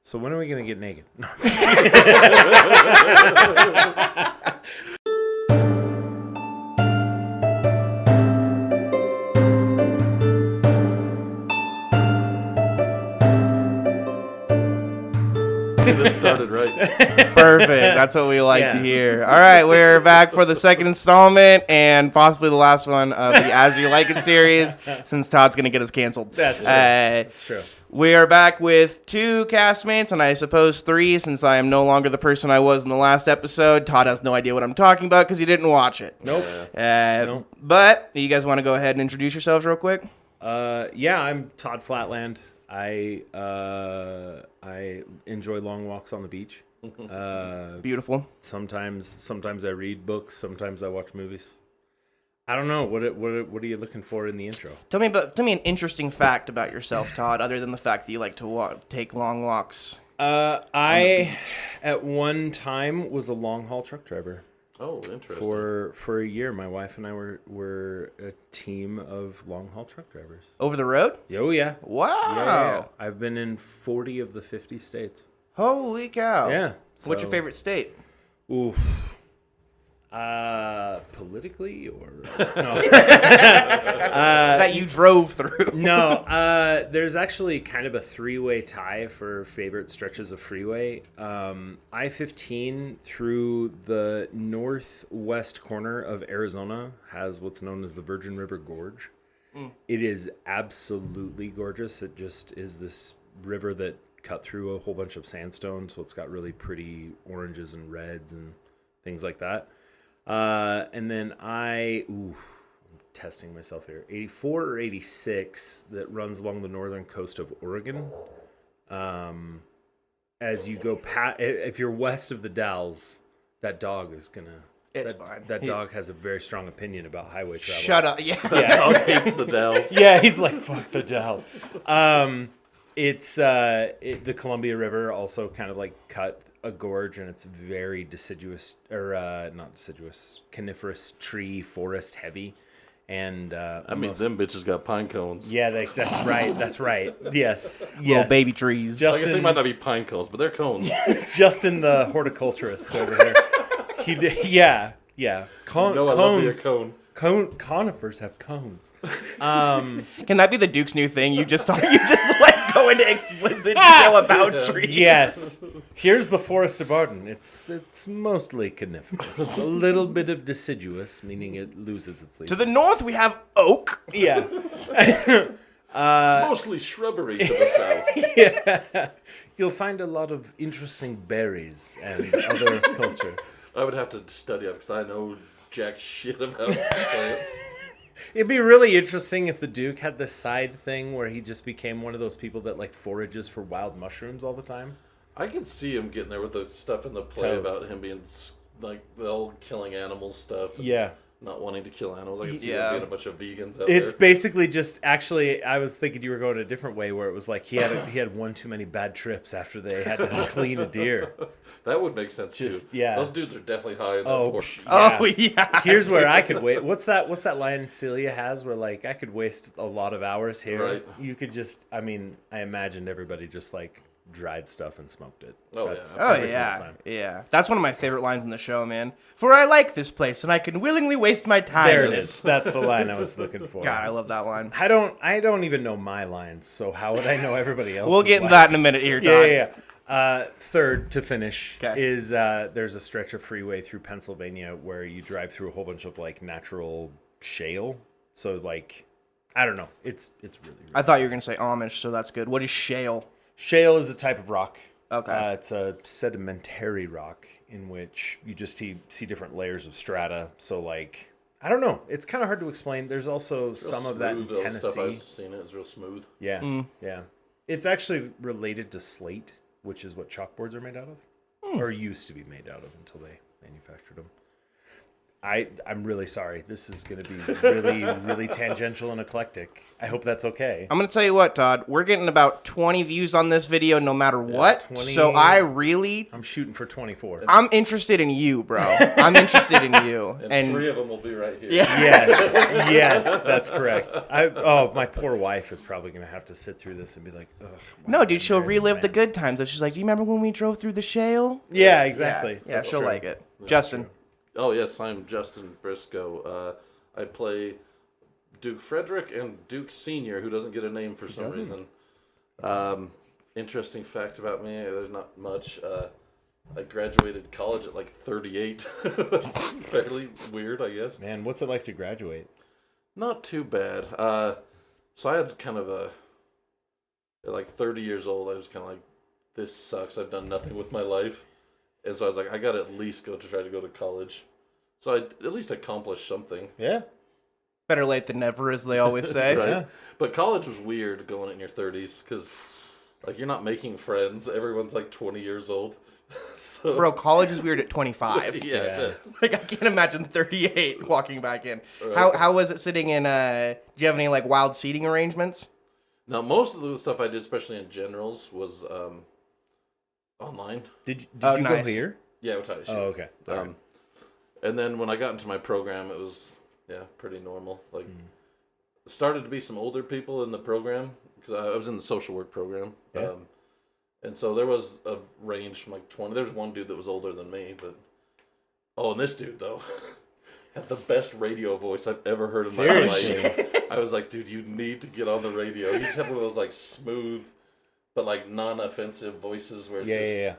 So when are we going to get naked? No. This started right. Perfect. That's what we like to hear. All right, we're back for the second installment and possibly the last one of the As You Like It series, since Todd's going to get us canceled. That's true. That's true. We are back with 2 castmates, and I suppose 3, since I am no longer the person I was in the last episode. Todd has no idea what I'm talking about because he didn't watch it. Nope. Nope. But you guys want to go ahead and introduce yourselves real quick? Yeah, I'm Todd Flatland. I enjoy long walks on the beach. Beautiful. Sometimes I read books. Sometimes I watch movies. I don't know. What are you looking for in the intro? Tell me an interesting fact about yourself, Todd, other than the fact that you like to take long walks. I at one time was a long haul truck driver. Oh, interesting. For a year, my wife and I were a team of long haul truck drivers. Over the road? Oh yeah. Wow. Yeah. I've been in 40 of the 50 states. Holy cow. Yeah. What's your favorite state? Oof. Politically or no? That you drove through. No, there's actually kind of a 3-way tie for favorite stretches of freeway. I-15 through the northwest corner of Arizona has what's known as the Virgin River Gorge. It is absolutely gorgeous. It just is this river that cut through a whole bunch of sandstone, so it's got really pretty oranges and reds and things like that. And then I'm testing myself here. 84 or 86 that runs along the northern coast of Oregon. As you go past, if you're west of the Dalles, that dog is gonna. It's fine. That dog has a very strong opinion about highway travel. Shut up. Yeah. Dog hates the Dells. Yeah, he's like, fuck the Dalles. It's the Columbia River also kind of like cut a gorge, and it's very deciduous, or not deciduous, coniferous tree forest heavy. And I mean, them bitches got pine cones. Yeah, that's right. That's right. Yes. Little baby trees. I guess they might not be pine cones, but they're cones. Justin, the horticulturist over here. He did, yeah. I love me a cone. Conifers have cones. Can that be the Duke's new thing? You just like go into explicit detail about trees. Yes. Here's the forest of Arden. It's mostly coniferous. A little bit of deciduous, meaning it loses its leaves. To the north, we have oak. Yeah. Mostly shrubbery to the south. Yeah. You'll find a lot of interesting berries and other culture. I would have to study up because I know jack shit about plants. It'd be really interesting if the Duke had this side thing where he just became one of those people that like forages for wild mushrooms all the time. I can see him getting there with the stuff in the play Toads. about him being like the old killing animals stuff. Yeah. Not wanting to kill animals. I can see Yeah. him being a bunch of vegans out It's there. basically just actually. I was thinking you were going a different way, where it was like he had one too many bad trips after they had to clean a deer. That would make sense too. Yeah. Those dudes are definitely high in that Oh, forest. yeah. Oh yeah. Here's where I could wait. What's that line Celia has where like I could waste a lot of hours here. Right. You could just. I mean, I imagined everybody just like dried stuff and smoked it. Oh, That's yeah. Oh every single yeah, time. yeah. That's one of my favorite lines in the show, man. For I like this place, and I can willingly waste my time. There in it is. That's the line I was looking for. God, I love that line. I don't even know my lines, so how would I know everybody else's We'll get into lines? that in a minute here, Todd. Yeah. Third to finish 'Kay. is there's a stretch of freeway through Pennsylvania where you drive through a whole bunch of like natural shale. So like, I don't know. It's really I thought you were gonna say Amish, so that's good. What is shale? Shale is a type of rock. Okay. It's a sedimentary rock in which you just see different layers of strata. So like, I don't know. It's kind of hard to explain. There's also some of that in Smooth, all the Tennessee. stuff I've seen it is real smooth. Yeah, yeah. It's actually related to slate, which is what chalkboards are made out of, or used to be made out of until they manufactured them. I'm really sorry. This is going to be really, really tangential and eclectic. I hope that's okay. I'm going to tell you what, Todd. We're getting about 20 views on this video no matter what. 20. So I'm shooting for 24. I'm interested in you, bro. I'm interested in you. And 3 of them will be right here. Yeah. Yes, that's correct. My poor wife is probably going to have to sit through this and be like, ugh. No, dude, she'll relive the good times. She's like, do you remember when we drove through the shale? Yeah, exactly. Yeah, she'll true. like it. That's Justin. true. Oh, yes, I'm Justin Briscoe. I play Duke Frederick and Duke Sr., who doesn't get a name for some reason. Interesting fact about me, there's not much. I graduated college at like 38. That's fairly weird, I guess. Man, what's it like to graduate? Not too bad. So I had kind of at like 30 years old, I was kind of like, this sucks. I've done nothing with my life. And so I was like, I got to at least try to go to college. So I at least accomplished something. Yeah. Better late than never, as they always say. Right. Yeah. But college was weird going in your 30s because like you're not making friends. Everyone's like 20 years old. So Bro, college is weird at 25. yeah. Like, I can't imagine 38 walking back in. Right. How was it sitting in, do you have any, like, wild seating arrangements? Now, most of the stuff I did, especially in generals, was online. Did you Oh, go nice. here? Yeah, which I should. Oh, okay. All right. And then when I got into my program, it was pretty normal. Like, started to be some older people in the program because I was in the social work program. Yeah. And so there was a range from like 20. There's one dude that was older than me, but and this dude though had the best radio voice I've ever heard in my Seriously? life. I was like, dude, you need to get on the radio. He just had one of those like smooth, but like non-offensive voices where it's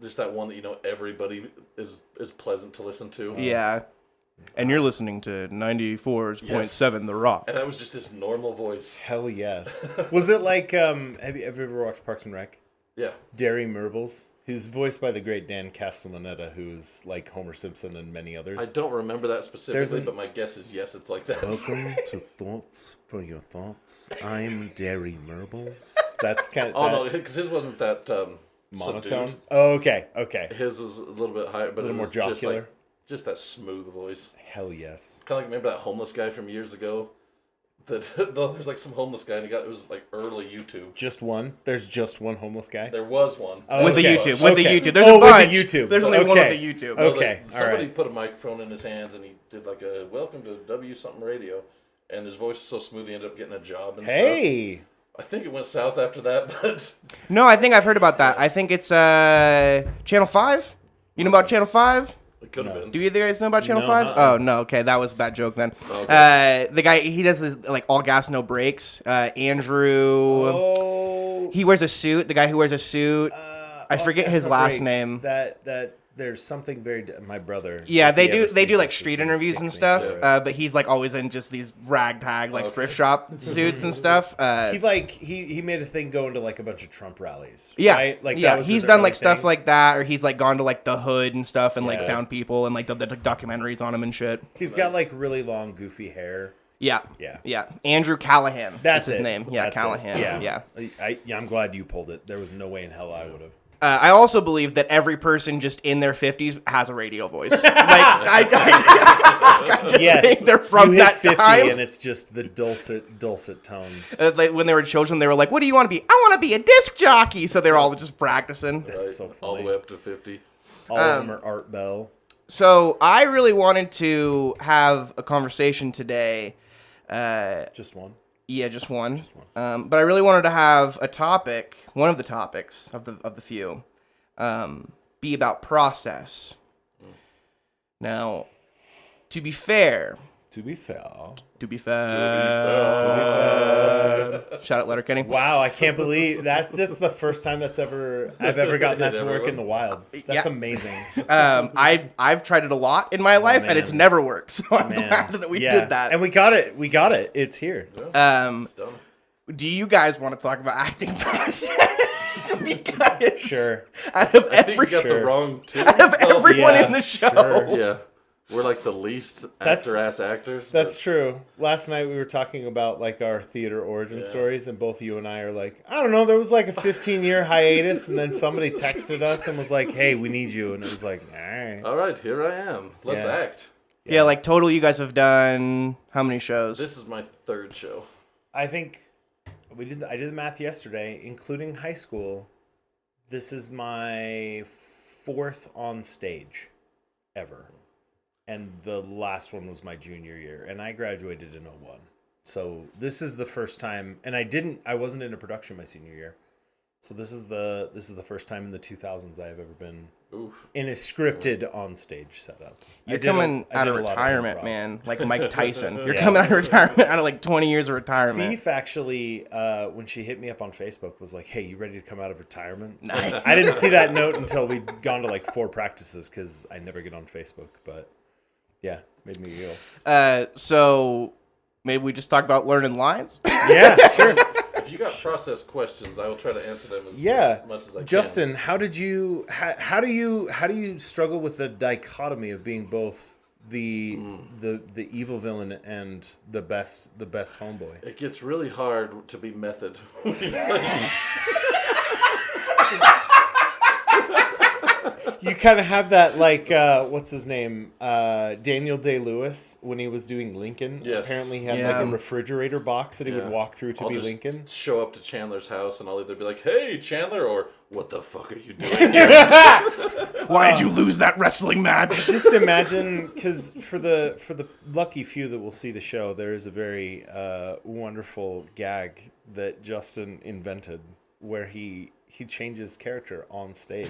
just that one that everybody is pleasant to listen to. Yeah. And you're listening to 94.7 The Rock. And that was just his normal voice. Hell yes. Was it like, have you ever watched Parks and Rec? Yeah. Derry Merbles, who's voiced by the great Dan Castellaneta, who's like Homer Simpson and many others. I don't remember that specifically, but my guess is yes, it's like that. Welcome to Thoughts for Your Thoughts. I'm Derry Merbles. That's kind of... Oh, no, because his wasn't that monotone? subdued. Oh, okay. His was a little bit higher, but A little it more was just jocular? like... Just that smooth voice. Hell yes. Kind of like, remember that homeless guy from years ago? There's like some homeless guy, and it was like early YouTube. Just one? There's just one homeless guy? There was one. Oh, With the okay. YouTube. With the Okay. YouTube. There's a with the bunch. YouTube. There's only one Okay. with the YouTube. No, Okay, all somebody right. put a microphone in his hands, and he did like a welcome to W something radio, and his voice was so smooth he ended up getting a job and stuff. Hey! I think it went south after that, but No, I think I've heard about that. I think it's Channel 5. You know about Channel 5? it could have No. been. Do either of you guys know about Channel No, 5? uh-uh. Oh, no. Okay, that was a bad joke then. Okay. The guy, he does this, like, all gas, no brakes. Andrew, Oh! he wears a suit. The guy who wears a suit. I forget Yes, his no last breaks. name. That there's something very... My brother. Yeah, if they he ever do. They sees do like this, street he's gonna interviews kick and me. stuff. Yeah. But he's like always in just these ragtag, like Okay. thrift shop suits and stuff. He made a thing going to like a bunch of Trump rallies. Yeah, Right? Like yeah. that was He's his done early like stuff thing. like that, or he's like gone to like the hood and stuff, and like Yeah. found people and like the documentaries on him and shit. He's got like really long, goofy hair. Yeah, Yeah. yeah. Andrew Callahan. That's his it. name. Yeah, That's it. Callahan. Yeah. I'm glad you pulled it. There was no way in hell I would have. I also believe that every person just in their 50s has a radio voice. Like I just Yes, think they're from you hit that 50 time. and it's just the dulcet tones. Like when they were children, they were like, "What do you want to be?" "I want to be a disc jockey." So they're all just practicing. That's so All the funny. way up to 50. All of them are Art Bell. So I really wanted to have a conversation today. Just one. Yeah, just one. But I really wanted to have a topic, one of the topics of the few, be about process. Now, to be fair, To be fair. shout out Letterkenny. Wow, I can't believe that. That's the first time I've ever gotten that to work in the wild. That's Yeah. amazing. I've tried it a lot in my life, and it's man. never worked. So I'm Man. glad that we Yeah. did that. And we got it. It's here. Done. Do you guys want to talk about acting process? Because Sure. out of I think every you got Sure. the wrong two. out of everyone Yeah, in the show, sure. Yeah. We're like the least That's- actor-ass actors. That's true. Last night we were talking about like our theater origin Yeah. stories, and both you and I are like, I don't know, there was like a 15-year hiatus, and then somebody texted us and was like, hey, we need you. And it was like, all right. All right, here I am. Let's Yeah. act. Yeah, like total, you guys have done how many shows? This is my third show. I think I did the math yesterday, including high school. This is my 4th on stage ever. And the last one was my junior year, and I graduated in 01. So this is the first time, and I wasn't in a production my senior year. So this is the first time in the 2000s I have ever been in a scripted on stage setup. You're coming out of a lot retirement, improv. man. Like Mike Tyson. You're Yeah. coming out of retirement, out of like 20 years of retirement. Thief actually, when she hit me up on Facebook, was like, "Hey, you ready to come out of retirement?" Nice. I didn't see that note until we'd gone to like 4 practices because I never get on Facebook. But yeah, made me real. So maybe we just talk about learning lines. Yeah, sure. If you got process questions, I will try to answer them as much as I can. Justin, how do you struggle with the dichotomy of being both the evil villain and the best homeboy? It gets really hard to be method. You kind of have that, like, what's his name? Daniel Day-Lewis, when he was doing Lincoln. Yes. Apparently he had, Yeah. like, a refrigerator box that he would Yeah. walk through to I'll be just Lincoln. show up to Chandler's house and I'll either be like, "Hey, Chandler," or "What the fuck are you doing here?" Why did you lose that wrestling match? Just imagine, because for the lucky few that will see the show, there is a very wonderful gag that Justin invented where he changes character on stage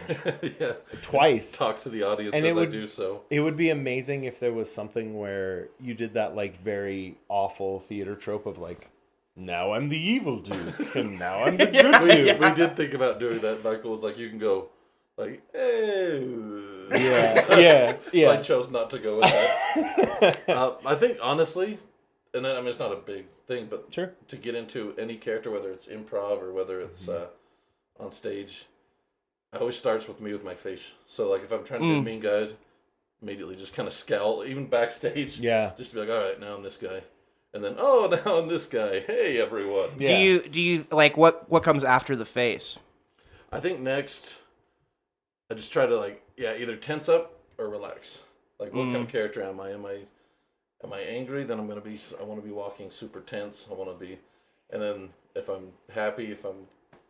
Yeah. twice. Talk to the audience And as it would- I do so. It would be amazing if there was something where you did that, like, very awful theater trope of, like, now I'm the evil dude, and now I'm the good dude. We did think about doing that. Michael was like, "You can go, like, hey." Yeah. I chose not to go with that. I think, honestly, and I mean, it's not a big thing, but Sure. to get into any character, whether it's improv or whether it's on stage, it always starts with me with my face. So, like, if I'm trying to do mean guys, immediately just kind of scowl, even backstage. Yeah. Just to be like, all right, now I'm this guy. And then, oh, now I'm this guy. Hey, everyone. Yeah. Do you like what comes after the face? I think next, I just try to, like, either tense up or relax. Like, what kind of character am I? Am I angry? Then I want to be walking super tense. I want to be, and then if I'm happy, if I'm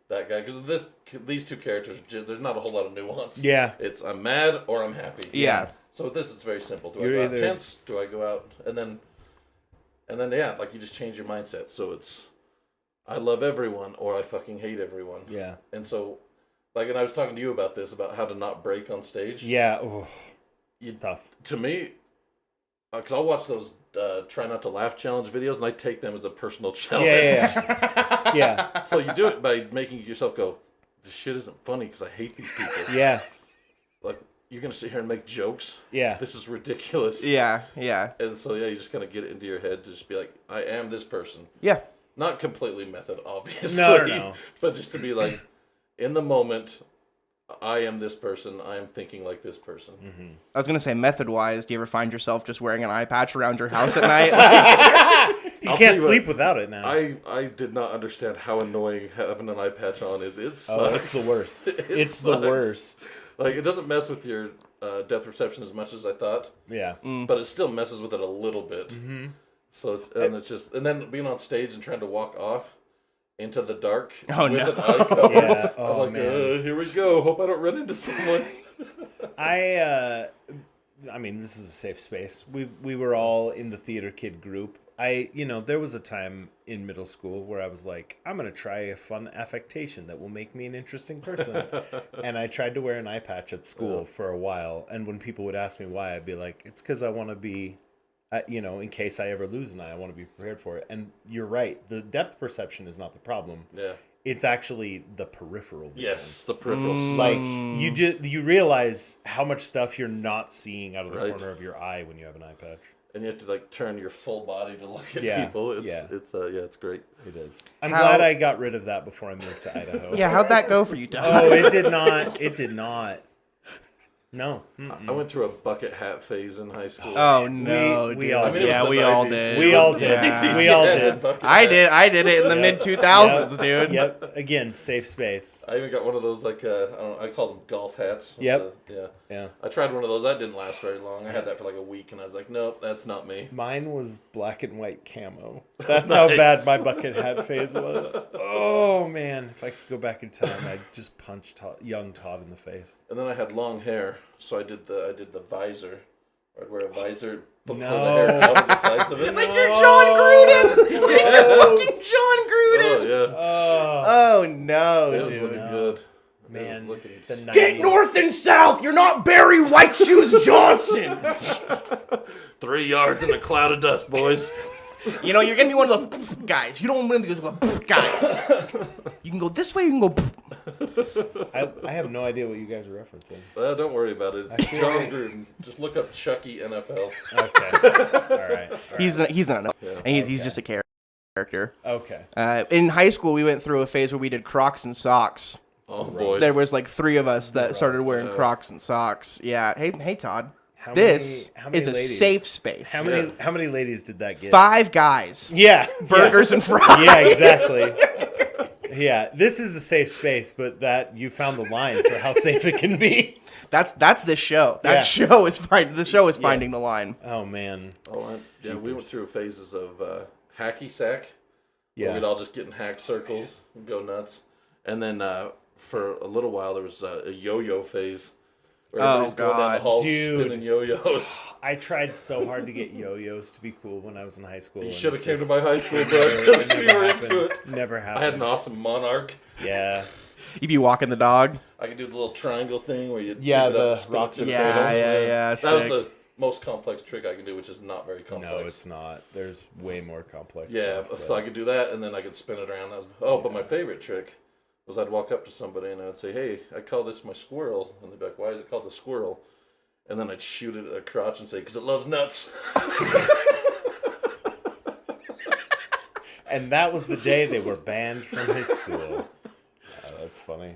that guy, because these two characters, there's not a whole lot of nuance. Yeah. It's I'm mad or I'm happy. Yeah. So with this, it's very simple. Do I You're go out either- tense? Do I go out and then yeah, like you just change your mindset. So it's I love everyone or I fucking hate everyone. Yeah. And so, like, and I was talking to you about this, about how to not break on stage. Yeah. Oh, it's tough. To me, because I'll watch those try not to laugh challenge videos, and I take them as a personal challenge. Yeah. Yeah. So you do it by making yourself go, "This shit isn't funny because I hate these people." Yeah. Like, you're gonna sit here and make jokes. Yeah. This is ridiculous. Yeah. And so you just kind of get it into your head to just be like, I am this person. Yeah. Not completely method, obviously. No. But just to be like, in the moment, I am this person. I am thinking like this person. Mm-hmm. I was gonna say method-wise, do you ever find yourself just wearing an eye patch around your house at night? Like, You I'll can't tell you sleep what, without it now. I did not understand how annoying having an eye patch on is. It sucks. Oh, it's the worst. It's sucks. the worst. Like, it doesn't mess with your depth perception as much as I thought, Yeah. but it still messes with it a little bit. Mm-hmm. So and then being on stage and trying to walk off into the dark Oh, with no. an eye cover. Yeah. I'm Oh, like, man. here we go. Hope I don't run into someone. I mean, this is a safe space. We were all in the theater kid group. There was a time in middle school where I was like, I'm going to try a fun affectation that will make me an interesting person. And I tried to wear an eye patch at school for a while. And when people would ask me why, I'd be like, it's because I want to be, in case I ever lose an eye, I want to be prepared for it. And you're right. The depth perception is not the problem. Yeah. It's actually the peripheral vision. Yes, the peripheral Like, sucks. you realize how much stuff you're not seeing out of the Right. corner of your eye when you have an eye patch. And you have to, like, turn your full body to look at Yeah, people. It's yeah. it's great. It is. I'm How- glad I got rid of that before I moved to Idaho. yeah, how'd that go for you, Todd? Oh, it did not. It did not. No. I went through a bucket hat phase in high school. Oh no, we dude. all did. Yeah, I mean, we it was the all 90s. did. We all did. Yeah. We all did. I did it in the mid 2000s, dude. Yep. Again, safe space. I even got one of those I don't know, I call them golf hats. Yep. Yeah. I tried one of those. That didn't last very long. I had that for like a week, and I was like, nope, that's not me. Mine was black and white camo. That's how bad my bucket hat phase was. Oh man, if I could go back in time, I'd just punch young Todd in the face. And then I had long hair, so I did the visor. I'd wear a visor, pull the No. hair out of the sides of it. Like you're John Gruden. You're fucking John Gruden. Oh yeah, Oh no, it was dude. looking good. Man, It was looking the 90s. Get north and south. You're not Barry White Shoes Johnson. 3 yards in a cloud of dust, boys. You know, you're gonna be one of those guys. You don't want to be those guys. You can go this way. You can go. I have no idea what you guys are referencing. Don't worry about it. It's John Gruden. Just look up Chucky NFL. Okay. All right. He's not. Yeah. And he's just a character. Okay. In high school, we went through a phase where we did Crocs and socks. Oh, boys. There was like 3 of us that started wearing Crocs and socks. Yeah. Hey, Todd. How This many is a ladies? safe space. How many ladies did that get? 5 guys. Yeah. Burgers and fries. Yeah, exactly. Yeah, this is a safe space, but that you found the line for how safe it can be. That's this show. That Yeah. show is finding the line. Oh man. We went through phases of hacky sack. Yeah. Where we'd all just get in hack circles and go nuts. And then for a little while, there was a yo-yo phase. Where everybody's going down the God. hall Dude. spinning yo-yos. I tried so hard to get yo-yos to be cool when I was in high school. You should have came to my high school, bro, because we were into it. Never happened. I had an awesome Monarch. Yeah. If you walk in the dog. I could do the little triangle thing where you Yeah, pick it up the and spin it rock to the Yeah, cradle. yeah. That was Sick. the most complex trick I can do, which is not very complex. No, it's not. There's way more complex. Yeah, stuff, so I could do that, and then I could spin it around. But my favorite trick was I'd walk up to somebody and I'd say, "Hey, I call this my squirrel," and they'd be like, "Why is it called the squirrel?" And then I'd shoot it at a crotch and say, "'Cause it loves nuts." And that was the day they were banned from his school. That's funny.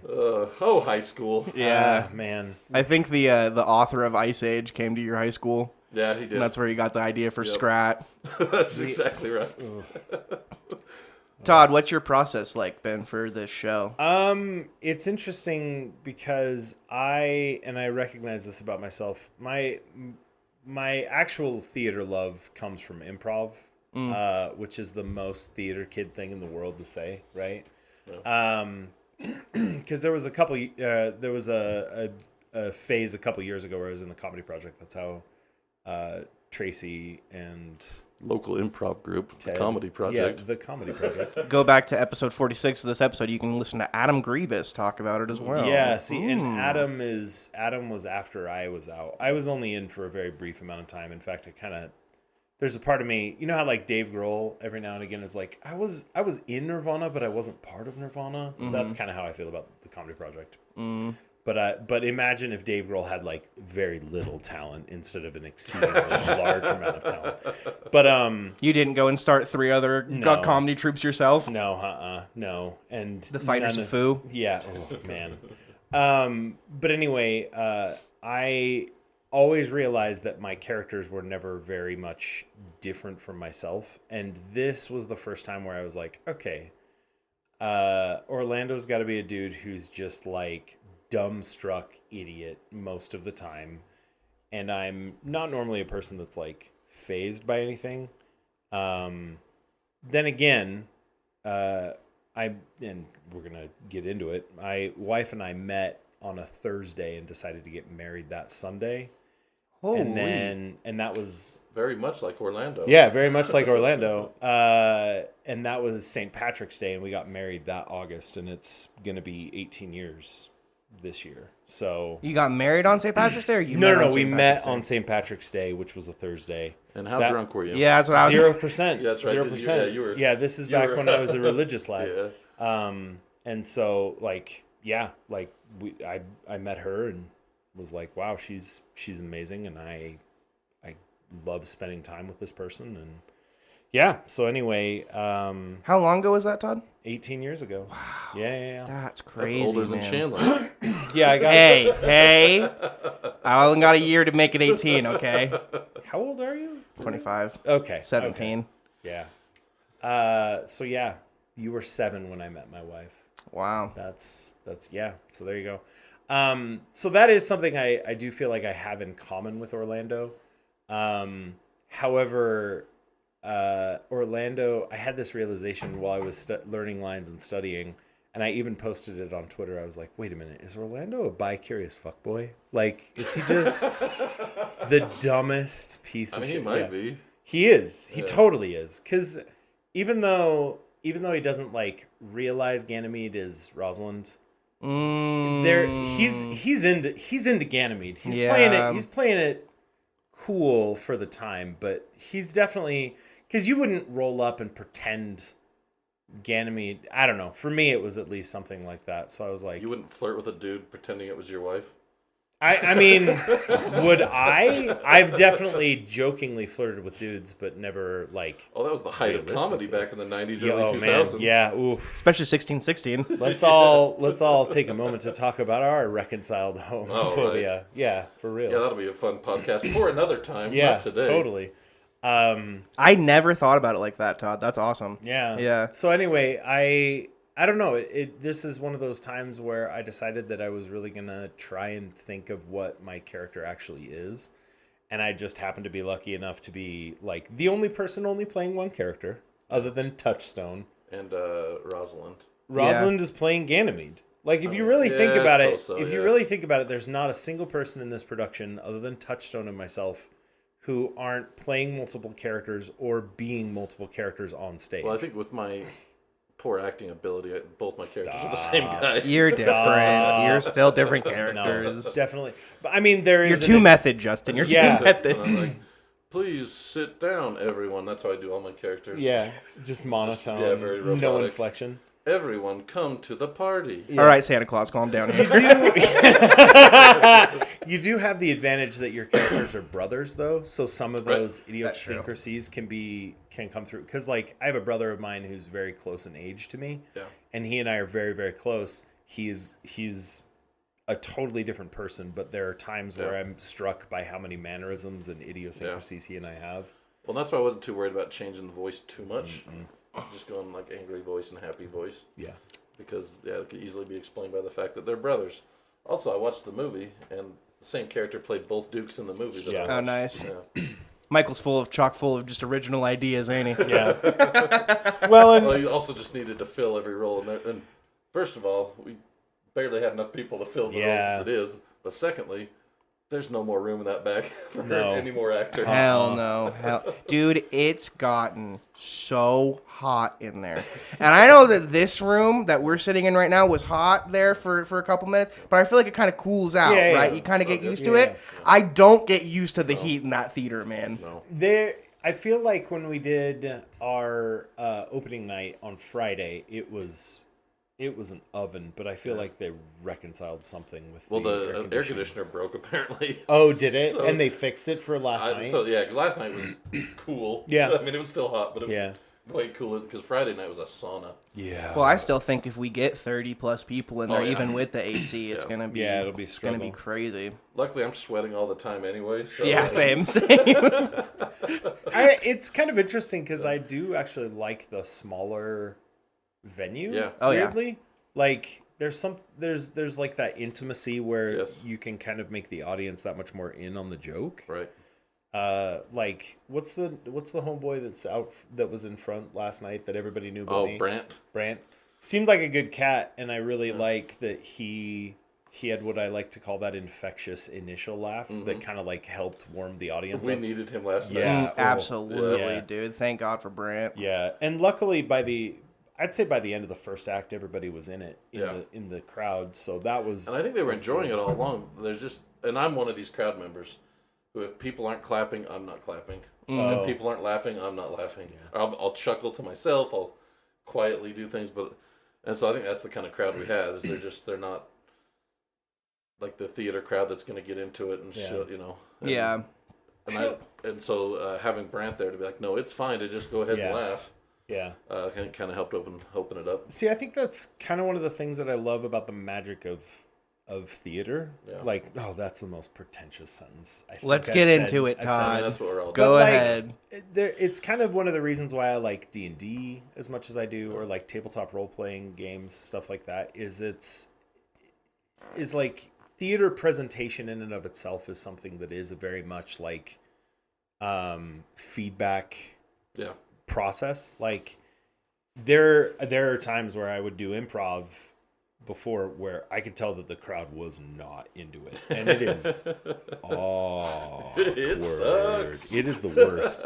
High school. Yeah. Man. I think the author of Ice Age came to your high school. Yeah, he did. And that's where he got the idea for Yep. Scrat. That's exactly right. Todd, what's your process like, Ben, for this show? It's interesting because I recognize this about myself. My actual theater love comes from improv, which is the most theater kid thing in the world to say, right? Yeah. Because there was a phase a couple years ago where I was in the comedy project. That's how Tracy and Local improv group, Ted, the comedy project. Yeah, the comedy project. Go back to episode 46 of this episode. You can listen to Adam Grievous talk about it as well. Yeah, see, and Adam was after I was out. I was only in for a very brief amount of time. In fact, there's a part of me, you know how like Dave Grohl every now and again is like, I was in Nirvana, but I wasn't part of Nirvana. Mm-hmm. That's kind of how I feel about the comedy project. Mm-hmm. But imagine if Dave Grohl had like very little talent instead of an exceedingly large amount of talent. But you didn't go and start 3 other comedy troupes yourself? No. And The Fighters of Foo? Yeah. Oh man. But anyway, I always realized that my characters were never very much different from myself, and this was the first time where I was like, okay, Orlando's got to be a dude who's just like dumbstruck idiot most of the time, and I'm not normally a person that's like fazed by anything. Then again, and we're gonna get into it. My wife and I met on a Thursday and decided to get married that Sunday. Holy. And that was Very much like Orlando. yeah, very much like Orlando. And that was St. Patrick's Day, and we got married that August, and it's gonna be 18 years this year. So You got married on St. Patrick's Day? Or you no, met on we St. met Patrick's Day? on St. Patrick's Day, which was a Thursday. And how drunk were you? Yeah, that's what I was 0%. Yeah, that's right, 'cause you were- Yeah, this is you back were- when I was a religious lad. Yeah. And so I met her and was like, wow, she's amazing, and I love spending time with this person, and Yeah. So anyway, How long ago was that, Todd? 18 years ago. Wow. Yeah. That's crazy, That's older man. than Chandler. Yeah, I got. Hey. I only got a year to make it 18, okay? How old are you? 25. Okay. 17. Okay. Yeah. So yeah, you were 7 when I met my wife. Wow. That's yeah. So there you go. So that is something I do feel like I have in common with Orlando. However, Orlando, I had this realization while I was learning lines and studying, and I even posted it on Twitter. I was like, wait a minute, is Orlando a bi-curious fuckboy? Like, is he just the dumbest piece of shit? He might be. He is. He totally is. Because even though he doesn't like realize Ganymede is Rosalind, he's into Ganymede. He's playing it cool for the time, but he's definitely, because you wouldn't roll up and pretend Ganymede. I don't know. For me, it was at least something like that. So I was like, you wouldn't flirt with a dude pretending it was your wife? I mean, would I? I've definitely jokingly flirted with dudes, but never like. Oh, that was the height of comedy back in the 90s, early Oh 2000s. man, yeah. Oof. Especially 1616. Let's all take a moment to talk about our reconciled homophobia. Right. Yeah, for real. Yeah, that'll be a fun podcast for another time. Yeah, not today. totally. I never thought about it like that, Todd. That's awesome. Yeah. Yeah. So anyway, I don't know. This is one of those times where I decided that I was really gonna try and think of what my character actually is, and I just happened to be lucky enough to be like the only person only playing one character other than Touchstone. And Rosalind. Rosalind is playing Ganymede. Like if you really think about it, you really think about it, there's not a single person in this production other than Touchstone and myself who aren't playing multiple characters or being multiple characters on stage. Well, I think with my poor acting ability, both my characters are the same guy. You're different. You're still different characters. No, definitely. But I mean, there is. You're too method, Justin. You're too method. And I'm like, please sit down, everyone. That's how I do all my characters. Yeah, just monotone. Yeah, very robotic. No inflection. Everyone, come to the party. Yeah. All right, Santa Claus, calm down here. You do have the advantage that your characters are brothers, though. So some of those idiosyncrasies can come through. Because, like, I have a brother of mine who's very close in age to me, and he and I are very, very close. He's a totally different person, but there are times where I'm struck by how many mannerisms and idiosyncrasies he and I have. Well, that's why I wasn't too worried about changing the voice too much. Just going like angry voice and happy voice. Yeah. Because it could easily be explained by the fact that they're brothers. Also, I watched the movie, and the same character played both Dukes in the movie. That I watched. Oh, nice. Yeah. Michael's chock full of just original ideas, ain't he? Yeah. Well, you also just needed to fill every role. And first of all, we barely had enough people to fill the roles as it is. But secondly, there's no more room in that bag for any more actors. Hell no. Dude, it's gotten so hot in there. And I know that this room that we're sitting in right now was hot there for a couple minutes, but I feel like it kind of cools out, right? You kind of get used to it. I don't get used to the heat in that theater, man. No. I feel like when we did our opening night on Friday, it was an oven, but I feel like they reconciled something with the air conditioner broke apparently. Oh, did it? And they fixed it for last night? So yeah, because last night was cool. Yeah. I mean, it was still hot, but it was way cooler because Friday night was a sauna. Yeah. Well, I still think if we get 30 plus people in there, even with the AC, it's gonna be it'll be it's gonna be crazy. Luckily, I'm sweating all the time anyway. So. Yeah, same. It's kind of interesting because I do actually like the smaller venue. Yeah. Oh, weirdly. Like there's like that intimacy where you can kind of make the audience that much more in on the joke. Right. Like what's the homeboy that's out that was in front last night that everybody knew but me? Brant seemed like a good cat, and I really like that he had what I like to call that infectious initial laugh that kind of like helped warm the audience. We needed him last night. Yeah, absolutely, dude. Thank God for Brant. Yeah, and luckily I'd say by the end of the first act, everybody was in it in the crowd, so that was. And I think they were enjoying it all along. And I'm one of these crowd members who, if people aren't clapping, I'm not clapping. If people aren't laughing, I'm not laughing. Yeah. I'll chuckle to myself. I'll quietly do things, and so I think that's the kind of crowd we have. Is they're not like the theater crowd that's going to get into it and shit, you know. And so having Brant there to be like, no, it's fine to just go ahead and laugh. Yeah. Kind of helped open it up. See, I think that's kind of one of the things that I love about the magic of theater. Yeah. Like, oh, that's the most pretentious sentence. Let's get into it, Todd. That's what we're all Go ahead. It's kind of one of the reasons why I like D&D as much as I do, or like tabletop role-playing games, stuff like that, is like theater presentation in and of itself is something that is a very much like feedback process. Like there are times where I would do improv before where I could tell that the crowd was not into it, and it is awkward. It sucks. It is the worst.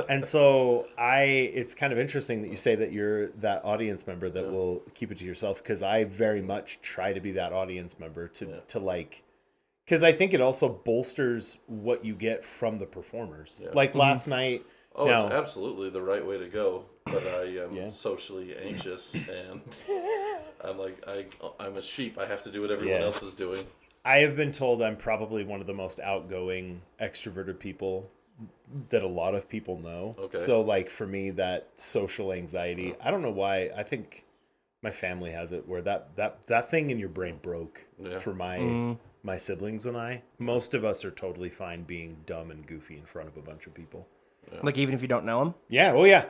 And so it's kind of interesting that you say that you're that audience member that will keep it to yourself, because I very much try to be that audience member to like, because I think it also bolsters what you get from the performers. Like last night. Oh, it's absolutely the right way to go. But I am socially anxious, and I'm like, I'm a sheep. I have to do what everyone else is doing. I have been told I'm probably one of the most outgoing, extroverted people that a lot of people know. Okay. So, like, for me, that social anxiety, I don't know why. I think my family has it, where that thing in your brain broke for my siblings and I. Most of us are totally fine being dumb and goofy in front of a bunch of people. Like, even if you don't know them? Yeah, well, yeah.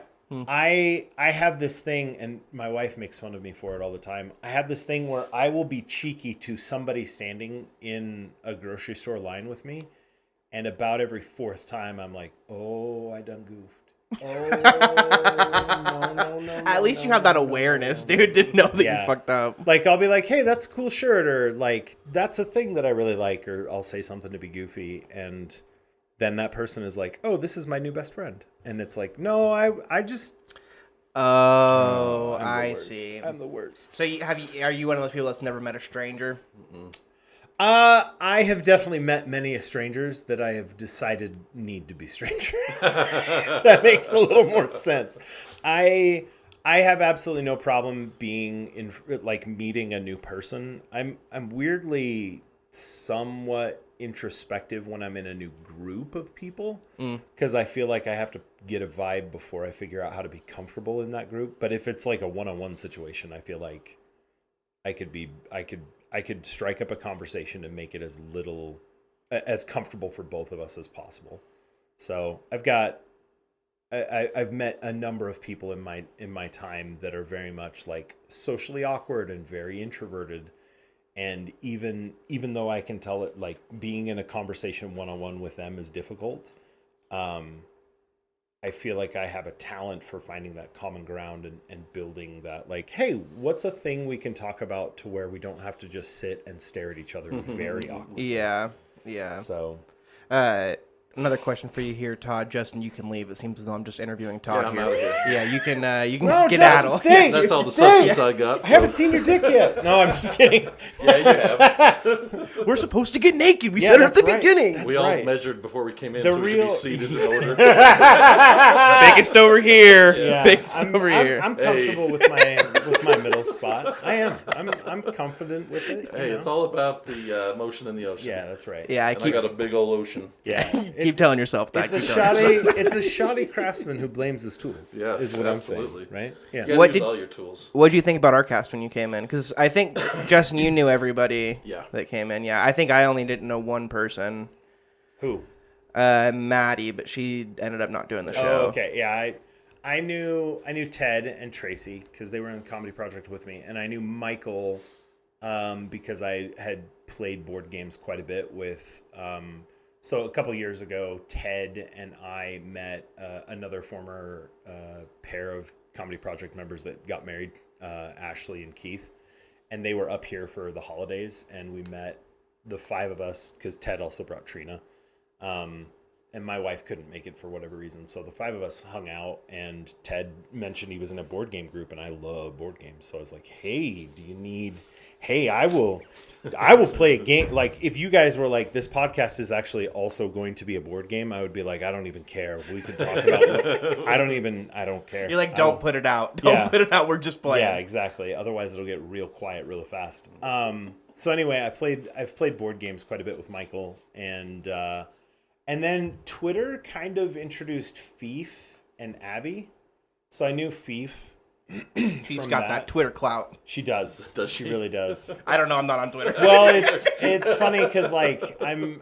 I have this thing, and my wife makes fun of me for it all the time. I have this thing where I will be cheeky to somebody standing in a grocery store line with me, and about every fourth time I'm like, oh, I done goofed. Oh, no. At least you have that awareness, dude, to know that you fucked up. Like, I'll be like, hey, that's a cool shirt, or like, that's a thing that I really like, or I'll say something to be goofy, and then that person is like, oh, this is my new best friend. And it's like, no, I just... Oh, I see. I'm the worst. So are you one of those people that's never met a stranger? I have definitely met many strangers that I have decided need to be strangers. That makes a little more sense. I have absolutely no problem being meeting a new person. I'm weirdly somewhat introspective when I'm in a new group of people, because I feel like I have to get a vibe before I figure out how to be comfortable in that group. But if it's like a one-on-one situation, I feel like I could strike up a conversation and make it as comfortable for both of us as possible. So I've met a number of people in my time that are very much like socially awkward and very introverted. And even though I can tell it, like, being in a conversation one-on-one with them is difficult, I feel like I have a talent for finding that common ground and building that, like, hey, what's a thing we can talk about to where we don't have to just sit and stare at each other very awkwardly. Yeah. So, another question for you here, Todd. Justin, you can leave. It seems as though I'm just interviewing Todd I'm here. out of here. Yeah, you can no, skedaddle. Justin, stay. That's all the Stay. substance I got. I haven't seen your dick yet. No, I'm just kidding. Yeah, you have. We're supposed to get naked. We said it at the right. beginning. That's We all right. measured before we came in, The so we real- should be seated in order. Biggest over here. Yeah, Biggest over here. I'm comfortable with my middle spot. I am. I'm confident with it. Hey, it's all about the motion in the ocean. Yeah, that's right. Yeah, I got a big old ocean. Yeah. keep telling yourself that. It's a shoddy craftsman who blames his tools. Yeah, is what absolutely. I'm saying, right? Yeah. You What gotta use did- all your tools. What did you think about our cast when you came in? Because I think, Justin, you knew everybody that came in. Yeah, I think I only didn't know one person. Who? Maddie, but she ended up not doing the show. Oh, okay. Yeah, I knew Ted and Tracy because they were in the comedy project with me, and I knew Michael because I had played board games quite a bit with. So a couple years ago, Ted and I met another former pair of comedy project members that got married, Ashley and Keith, and they were up here for the holidays, and we met the five of us because Ted also brought Trina. And my wife couldn't make it for whatever reason. So the five of us hung out, and Ted mentioned he was in a board game group, and I love board games. So I was like, hey, I will play a game. Like, if you guys were like, this podcast is actually also going to be a board game, I would be like, I don't even care. We could talk about it. I don't care. You're like, don't put it out. Don't put it out. We're just playing. Yeah, exactly. Otherwise it'll get real quiet really fast. So anyway, I've played board games quite a bit with Michael, and And then Twitter kind of introduced Fehr and Abby. So I knew Fehr. She's got that Twitter clout. She does. Does she she? really does. I don't know. I'm not on Twitter. Well, it's funny because like I'm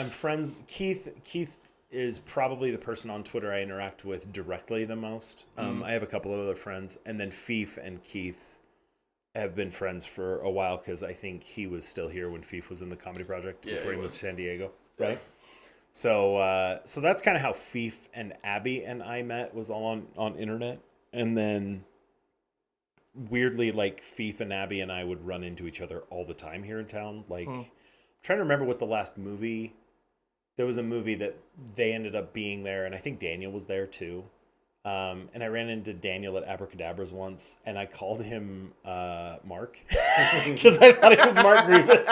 friends. Keith is probably the person on Twitter I interact with directly the most. I have a couple of other friends, and then Fehr and Keith have been friends for a while because I think he was still here when Fehr was in the Comedy Project before he moved to San Diego, right? So so that's kind of how Fehr and Abby and I met, was all on internet, and then weirdly, like Fehr and Abby and I would run into each other all the time here in town. Like, I'm trying to remember what the last movie. There was a movie that they ended up being there, and I think Daniel was there too. And I ran into Daniel at Abracadabra's once, and I called him Mark because I thought it was Mark Grievous.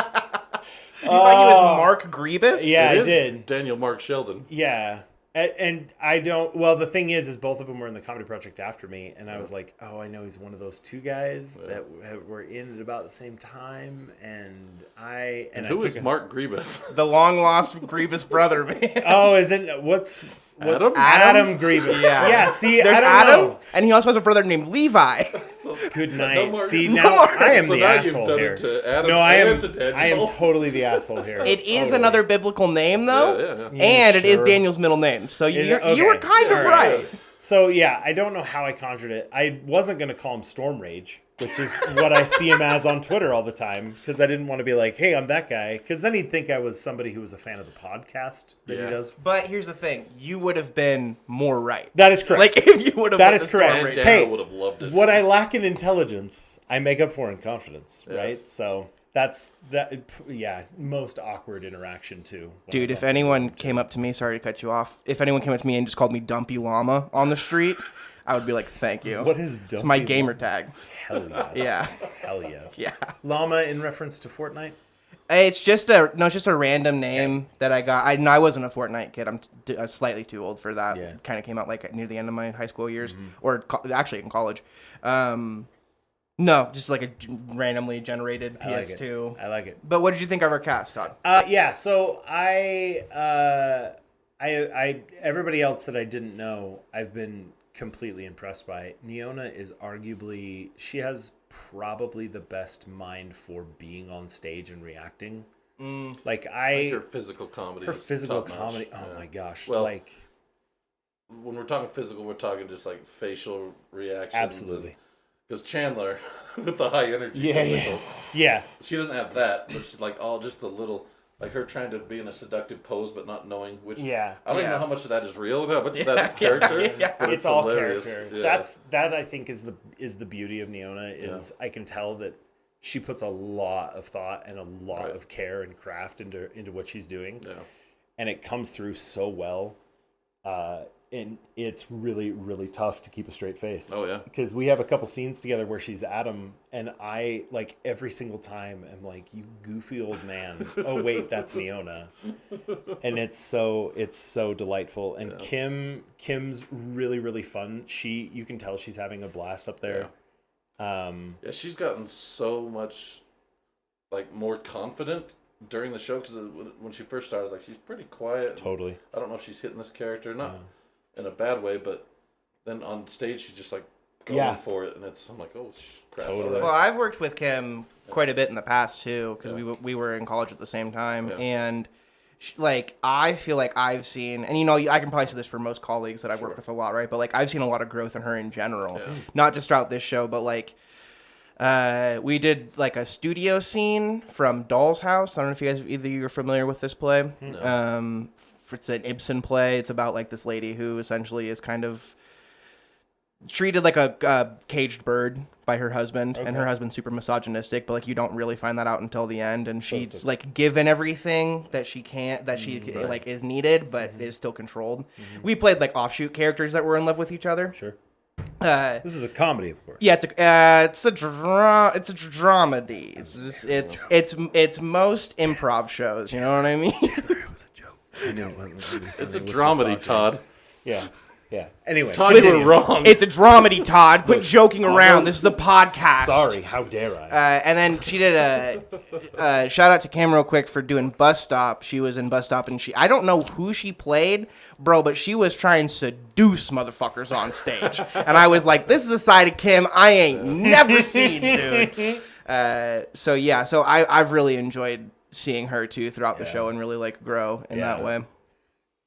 You thought he was Mark Grievous? Yeah, It I is did. Daniel Mark Sheldon. Yeah. And I don't. Well, the thing is both of them were in the Comedy Project after me, and I was like, "Oh, I know he's one of those two guys that were in at about the same time." And Who is Mark Grievous? The long lost Grievous brother, man. Oh, isn't what's Adam? Adam Grievous? Yeah. See, There's I don't Adam, know. and he also has a brother named Levi. Good night. No more- See, no now more. I am So the now you've asshole done here. it to Adam No, I am. and to Daniel. I am totally the asshole here. It is Totally. another biblical name, though, Yeah. and it is Sure. Daniel's middle name. So you okay. were kind of All right. So yeah, I don't know how I conjured it. I wasn't going to call him Storm Rage, which is what I see him as on Twitter all the time, because I didn't want to be like, hey, I'm that guy, because then he'd think I was somebody who was a fan of the podcast that he does. But here's the thing: you would have been more right. That is correct. Like if you would have. That put is the Storm correct. And Rage- Daniel Hey, would have loved it. What I lack in intelligence, I make up for in confidence, right? Yes. So that's that. Yeah, most awkward interaction too. Dude, if anyone came up to me, sorry to cut you off. If anyone came up to me and just called me Dumpy Llama on the street, I would be like, "Thank you." What is It's my Dumpy gamer Llama? tag. Hell yes. Yeah. Hell yes. Yeah. Llama in reference to Fortnite. It's just a random name that I got. I wasn't a Fortnite kid. I'm slightly too old for that. Yeah. Kind of came out like near the end of my high school years, or actually in college. No, just like a randomly generated PS2. I like it. But what did you think of our cast, Todd? Yeah, so I everybody else that I didn't know, I've been completely impressed by. Neona is arguably, she has probably the best mind for being on stage and reacting. Like her physical comedy. her is physical top-notch. comedy. Oh Yeah. my gosh! Well, like when we're talking physical, we're talking just like facial reactions. absolutely. Because Chandler, with the high energy, Yeah, physical, yeah. she doesn't have that, but she's like all just the little, like her trying to be in a seductive pose, but not knowing which. Yeah. I don't even Yeah. know how much of that is real and how much of that is character. Yeah. But It's all hilarious. character. Yeah. That I think is the beauty of Neona is I can tell that she puts a lot of thought and a lot of care and craft into what she's doing. Yeah. And it comes through so well. And it's really, really tough to keep a straight face. Oh, yeah. Because we have a couple scenes together where she's Adam, and I, like, every single time am like, you goofy old man. Oh, wait, that's Neona. And it's so delightful. And Kim's really, really fun. You can tell she's having a blast up there. Yeah, she's gotten so much, like, more confident during the show, because when she first started, I was like, she's pretty quiet. Totally. I don't know if she's hitting this character, not in a bad way, but then on stage she's just like going for it, and I'm like, oh crap. Totally. All right. Well, I've worked with Kim quite a bit in the past too, because we were in college at the same time, and like I feel like I've seen, and I can probably say this for most colleagues that I've worked with a lot, right? But like I've seen a lot of growth in her in general, not just throughout this show, but like. We did like a studio scene from Doll's House. I don't know if you guys either you are familiar with this play. No. It's an Ibsen play. It's about like this lady who essentially is kind of treated like a caged bird by her husband, and her husband's super misogynistic, but like you don't really find that out until the end, and she's like given everything that she like is needed, but is still controlled. We played like offshoot characters that were in love with each other. Sure. This is a comedy, of course. Yeah, it's a dramedy. It's most improv shows. You know what I mean? It was a joke. I know. It's a dramedy, Todd. Yeah. Yeah. Anyway, Todd, you were wrong. It's a dramedy, Todd. Quit joking around. This is a podcast. Sorry, how dare I? And then she did a shout out to Cam real quick for doing Bus Stop. She was in Bus Stop, and I don't know who she played, bro, but she was trying to seduce motherfuckers on stage. And I was like, this is a side of Kim I ain't never seen, dude. So I've really enjoyed seeing her too throughout the show and really like grow in that way.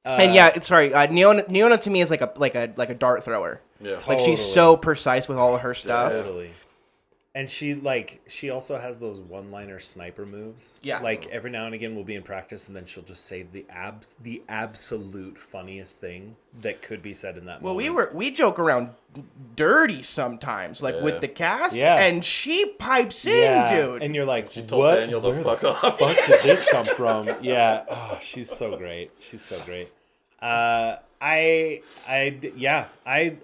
And Neona to me is like a dart thrower. Yeah. Like she's so precise with all of her stuff. Totally. And she also has those one-liner sniper moves. Yeah. Like every now and again we'll be in practice and then she'll just say the absolute funniest thing that could be said in that moment. Well, we joke around dirty sometimes, like with the cast, and she pipes in, dude. And you're like, She told what? Daniel to fuck off. Fuck did this come from? Yeah. Oh, she's so great. She's so great. I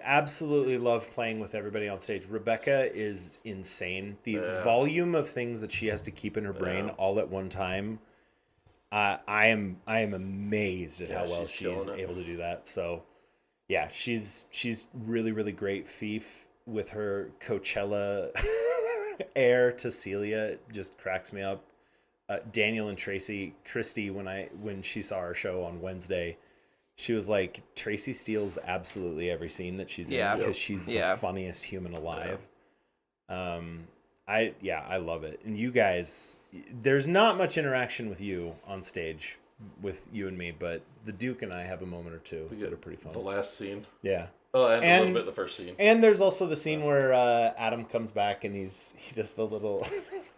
absolutely love playing with everybody on stage. Rebecca is insane. The volume of things that she has to keep in her brain all at one time. I am amazed at how well she's able to do that. So, yeah, she's really, really great. Fief with her Coachella air to Celia just cracks me up. Daniel and Christy, when she saw our show on Wednesday, she was like, Tracy steals absolutely every scene that she's in because she's the funniest human alive. I love it. And you guys, there's not much interaction with you on stage with you and me, but the Duke and I have a moment or two that are pretty fun. The last scene. Yeah. Oh, and a little bit the first scene. And there's also the scene where Adam comes back and he does the little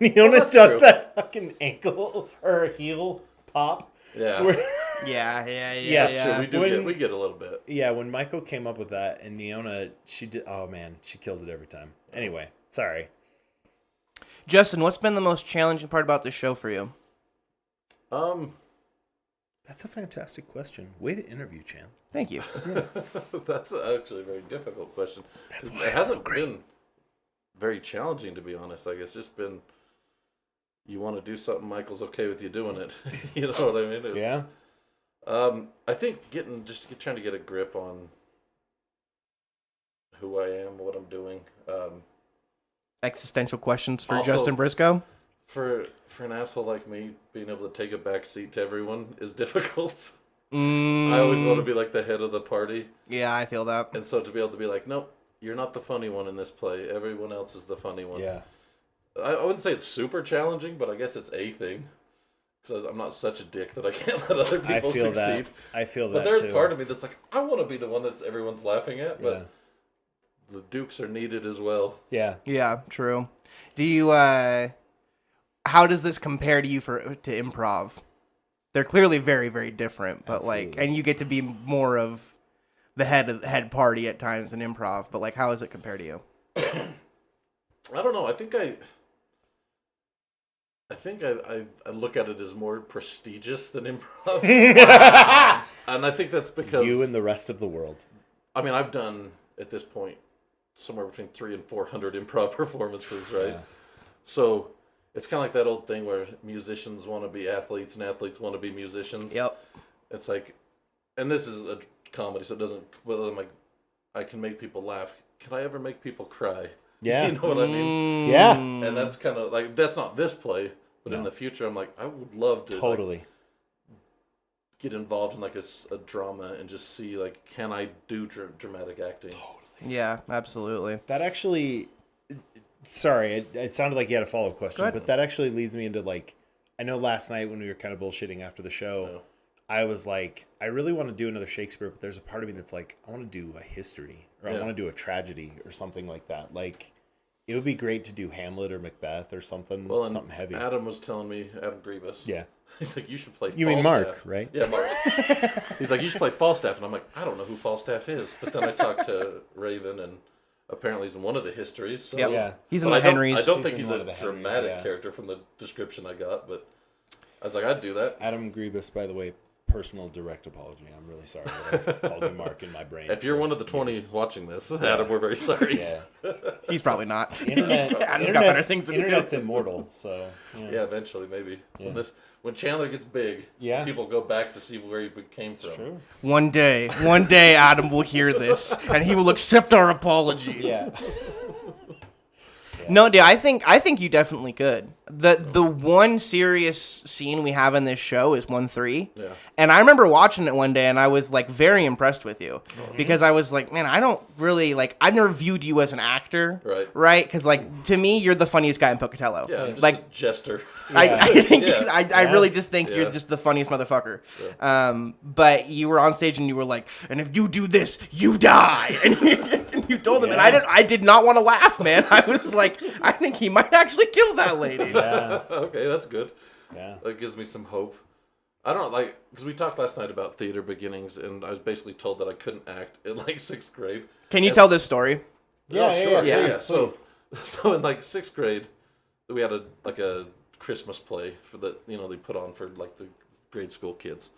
Neona does that fucking ankle or heel pop. Yeah. Yeah. Sure, we get a little bit. Yeah, when Michael came up with that and Neona, she kills it every time. Anyway, sorry. Justin, what's been the most challenging part about this show for you? That's a fantastic question. Way to interview, Chan. Thank you. That's actually a very difficult question. That's why it hasn't been very challenging, to be honest. Like, it's just been, you want to do something, Michael's okay with you doing it. You know what I mean? Yeah. I think trying to get a grip on who I am, what I'm doing. Existential questions for Also, Justin Briscoe? For an asshole like me, being able to take a back seat to everyone is difficult. I always want to be like the head of the party. Yeah, I feel that. And so to be able to be like, nope, you're not the funny one in this play. Everyone else is the funny one. Yeah. I wouldn't say it's super challenging, but I guess it's a thing. Because I'm not such a dick that I can't let other people succeed. I feel that But there's too. part of me that's like, I want to be the one that everyone's laughing at, but the Dukes are needed as well. Yeah. Yeah, true. Do you, how does this compare to you to improv? They're clearly very, very different, but Absolutely. and you get to be more of the head party at times in improv, but like, how does it compare to you? I don't know. I think I look at it as more prestigious than improv. And I think that's because You and the rest of the world. I mean, I've done at this point somewhere between 300 and 400 improv performances, right? Yeah. So it's kind of like that old thing where musicians want to be athletes and athletes want to be musicians. Yep. It's like, and this is a comedy, so it doesn't. Well, I'm like, I can make people laugh. Can I ever make people cry? Yeah. You know what I mean? Yeah. And that's kind of like, that's not this play, but in the future, I'm like, I would love to Totally. get involved in like a drama and just see like, can I do dramatic acting? Yeah, absolutely. That actually, sorry, it sounded like you had a follow-up question, but that actually leads me into like, I know last night when we were kind of bullshitting after the show, I was like, I really want to do another Shakespeare, but there's a part of me that's like, I want to do a history, or I want to do a tragedy, or something like that. Like, it would be great to do Hamlet or Macbeth or something, something heavy. Adam was telling me, Adam Grievous. Yeah. He's like, you should play You mean Mark, right? Yeah, Mark. He's like, you should play Falstaff. And I'm like, I don't know who Falstaff is. But then I talked to Raven, and apparently he's in one of the histories. So. Yep. Yeah. He's in the Henrys. I don't think he's one a of the dramatic Henrys, character from the description I got, but I was like, I'd do that. Adam Grievous, by the way, personal direct apology. I'm really sorry that I've called you Mark in my brain. If you're one of the 20 watching this, Adam, we're very sorry. Yeah. He's probably not. Internet's got better things to do. Internet's immortal, so Yeah, eventually maybe. Yeah. When Chandler gets big, people go back to see where he came from. true. One day, Adam will hear this, and he will accept our apology. Yeah. No, dude, I think you definitely could. The one serious scene we have in this show is 1-3. Yeah. And I remember watching it one day, and I was like very impressed with you because I was like, man, I don't really like. I've never viewed you as an actor, right? Because like to me, you're the funniest guy in Pocatello. Yeah, just like a jester. I think Yeah. I really just think you're just the funniest motherfucker. Yeah. But you were on stage and you were like, and if you do this, you die. And you told them, and I did not want to laugh, man. I was like, I think he might actually kill that lady. Yeah. Okay, that's good. Yeah. That gives me some hope. I don't know, because we talked last night about theater beginnings, and I was basically told that I couldn't act in like 6th grade. Can you tell this story? Yeah, sure. Yeah. Please. So in like 6th grade, we had a Christmas play for they put on for like the grade school kids.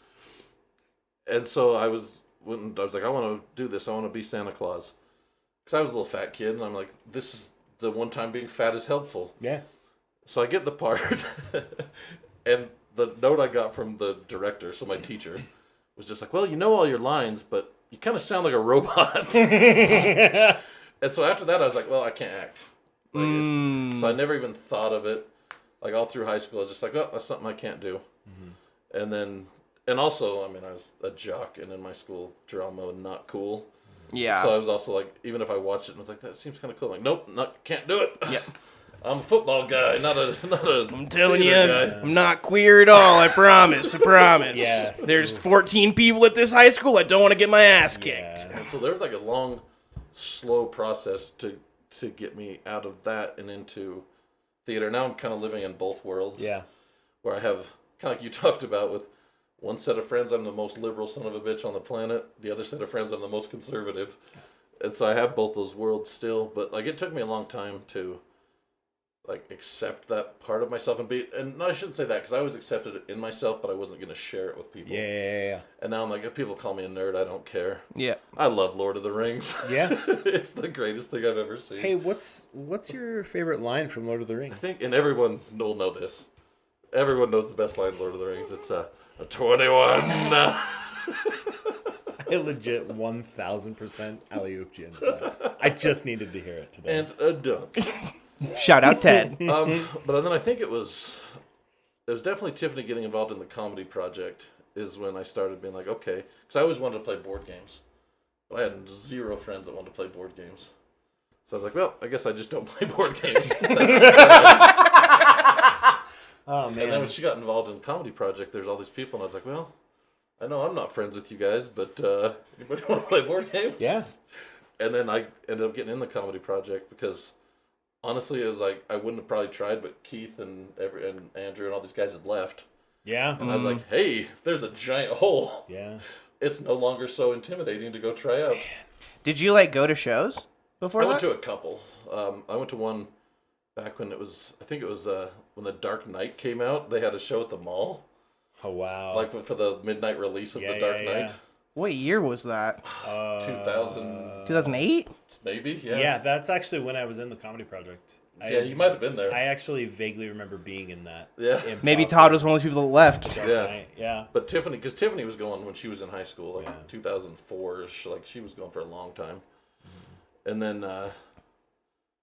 And so I was like, I want to do this. I want to be Santa Claus. Because I was a little fat kid, and I'm like, this is the one time being fat is helpful. Yeah. So I get the part, and the note I got from the director, so my teacher, was just like, well, you know all your lines, but you kind of sound like a robot. And so after that, I was like, well, I can't act. So I never even thought of it. Like all through high school, I was just like, oh, that's something I can't do. Mm-hmm. And also, I mean, I was a jock, and in my school, drama not cool. Yeah. So I was also like, even if I watched it and was like, that seems kind of cool. I'm like, nope, can't do it. Yeah. I'm a football guy, not a. I'm telling you, guy. I'm not queer at all. I promise. Yes. There's 14 people at this high school. I don't want to get my ass kicked. And so there was like a long, slow process to get me out of that and into theater. Now I'm kind of living in both worlds. Yeah. Where I have, kind of like you talked about, with one set of friends, I'm the most liberal son of a bitch on the planet. The other set of friends, I'm the most conservative. And so I have both those worlds still. But like, it took me a long time to like accept that part of myself and I shouldn't say that, because I always accepted it in myself, but I wasn't going to share it with people. Yeah. And now I'm like, if people call me a nerd, I don't care. Yeah. I love Lord of the Rings. Yeah. It's the greatest thing I've ever seen. Hey, what's your favorite line from Lord of the Rings? I think, and everyone will know this. Everyone knows the best line in Lord of the Rings. It's a 21. I legit 1,000% alley-ooped you into that. I just needed to hear it today. And a dunk. Shout out Ted. But then I think it was definitely Tiffany getting involved in the comedy project is when I started being like, okay, because I always wanted to play board games, but I had zero friends that wanted to play board games. So I was like, well, I guess I just don't play board games. Oh man! And then when she got involved in the comedy project, there's all these people, and I was like, well, I know I'm not friends with you guys, but anybody want to play a board game? Yeah. And then I ended up getting in the comedy project because honestly, it was like I wouldn't have probably tried, but Keith and Andrew and all these guys had left. Yeah. And I was like, hey, there's a giant hole. Yeah. It's no longer so intimidating to go try out. Did you like go to shows before I that? went to a couple. I went to one back when I think it was when The Dark Knight came out. They had a show at the mall. Oh wow! Like for the midnight release of The Dark Knight. What year was that? 2000. 2008? Maybe, yeah. Yeah, that's actually when I was in the comedy project. You might have been there. I actually vaguely remember being in that. Yeah. Maybe Todd was one of those people that left. Yeah. But because Tiffany was going when she was in high school, like 2004-ish. Like she was going for a long time. And then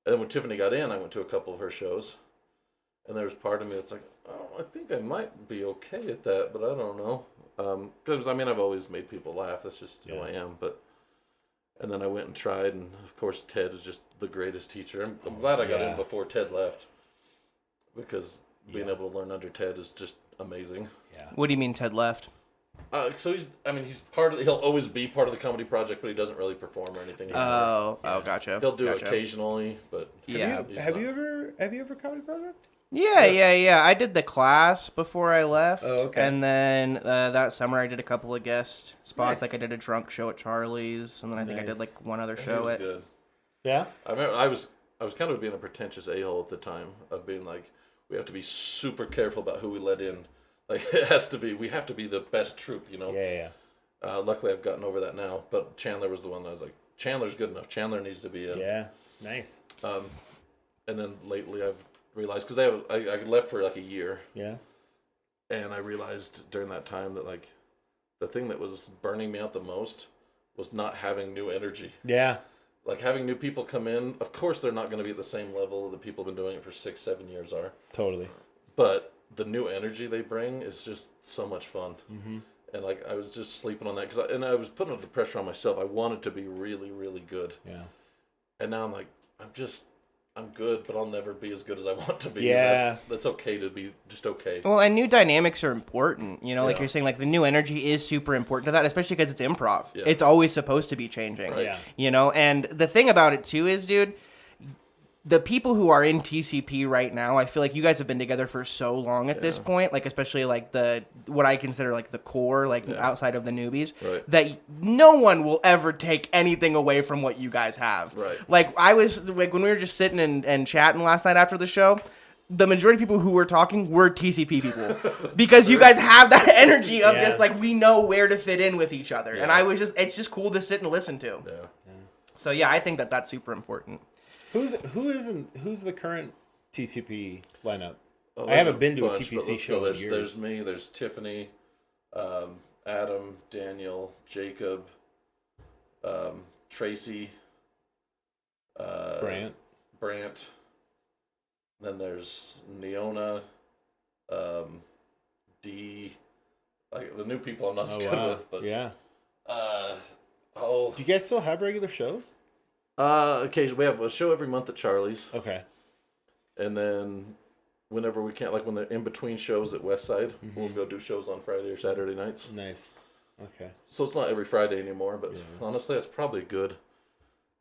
when Tiffany got in, I went to a couple of her shows. And there was part of me that's like, oh, I think I might be okay at that, but I don't know. Because I've always made people laugh. That's just who I am. And then I went and tried, and of course Ted is just the greatest teacher. I'm glad I got in before Ted left, because being able to learn under Ted is just amazing. Yeah. What do you mean Ted left? So he's part of. He'll always be part of the comedy project, but he doesn't really perform or anything. Oh, gotcha. He'll do it occasionally, but Have you ever comedy project? Yeah. I did the class before I left. Oh, okay. And then that summer I did a couple of guest spots. Nice. Like I did a drunk show at Charlie's, and then I think I did like one other He show was at. good. Yeah. I remember I was kind of being a pretentious a-hole at the time of being like, we have to be super careful about who we let in. Like it has to be. We have to be the best troupe, you know. Yeah. Luckily, I've gotten over that now. But Chandler was the one that I was like, Chandler's good enough. Chandler needs to be in. Yeah. Nice. And then lately, I've realized because I left for like a year. Yeah. And I realized during that time that like the thing that was burning me out the most was not having new energy. Yeah. Like having new people come in. Of course, they're not going to be at the same level that people have been doing it for 6-7 years are. Totally. But the new energy they bring is just so much fun. Mm-hmm. And like I was just sleeping on that because I was putting the pressure on myself. I wanted to be really, really good. Yeah. And now I'm like, I'm good, but I'll never be as good as I want to be. Yeah. That's okay to be just okay. Well, and new dynamics are important. You know, like Yeah. you're saying, like the new energy is super important to that, especially because it's improv. Yeah. It's always supposed to be changing. Right. Yeah. You know, and the thing about it too is, dude, the people who are in TCP right now, I feel like you guys have been together for so long at this point, like especially like what I consider like the core, like outside of the newbies, Right. that no one will ever take anything away from what you guys have. Right. Like I was like when we were just sitting and chatting last night after the show, the majority of people who were talking were TCP people because you guys have that energy of just like we know where to fit in with each other, and it's just cool to sit and listen to. Yeah. So yeah, I think that's super important. Who's the current TCP lineup? Oh, I haven't been to a bunch, TPC but let's show go. in There's years. me, there's Tiffany, Adam, Daniel, Jacob, Tracy, Brant. Then there's Neona, D. Like the new people I'm not as good with, but yeah. Oh. Do you guys still have regular shows? Occasionally we have a show every month at Charlie's, Okay. and then whenever we can't, like when they're in between shows at Westside, we'll go do shows on Friday or Saturday nights. Nice. Okay. So it's not every Friday anymore, but honestly, that's probably good.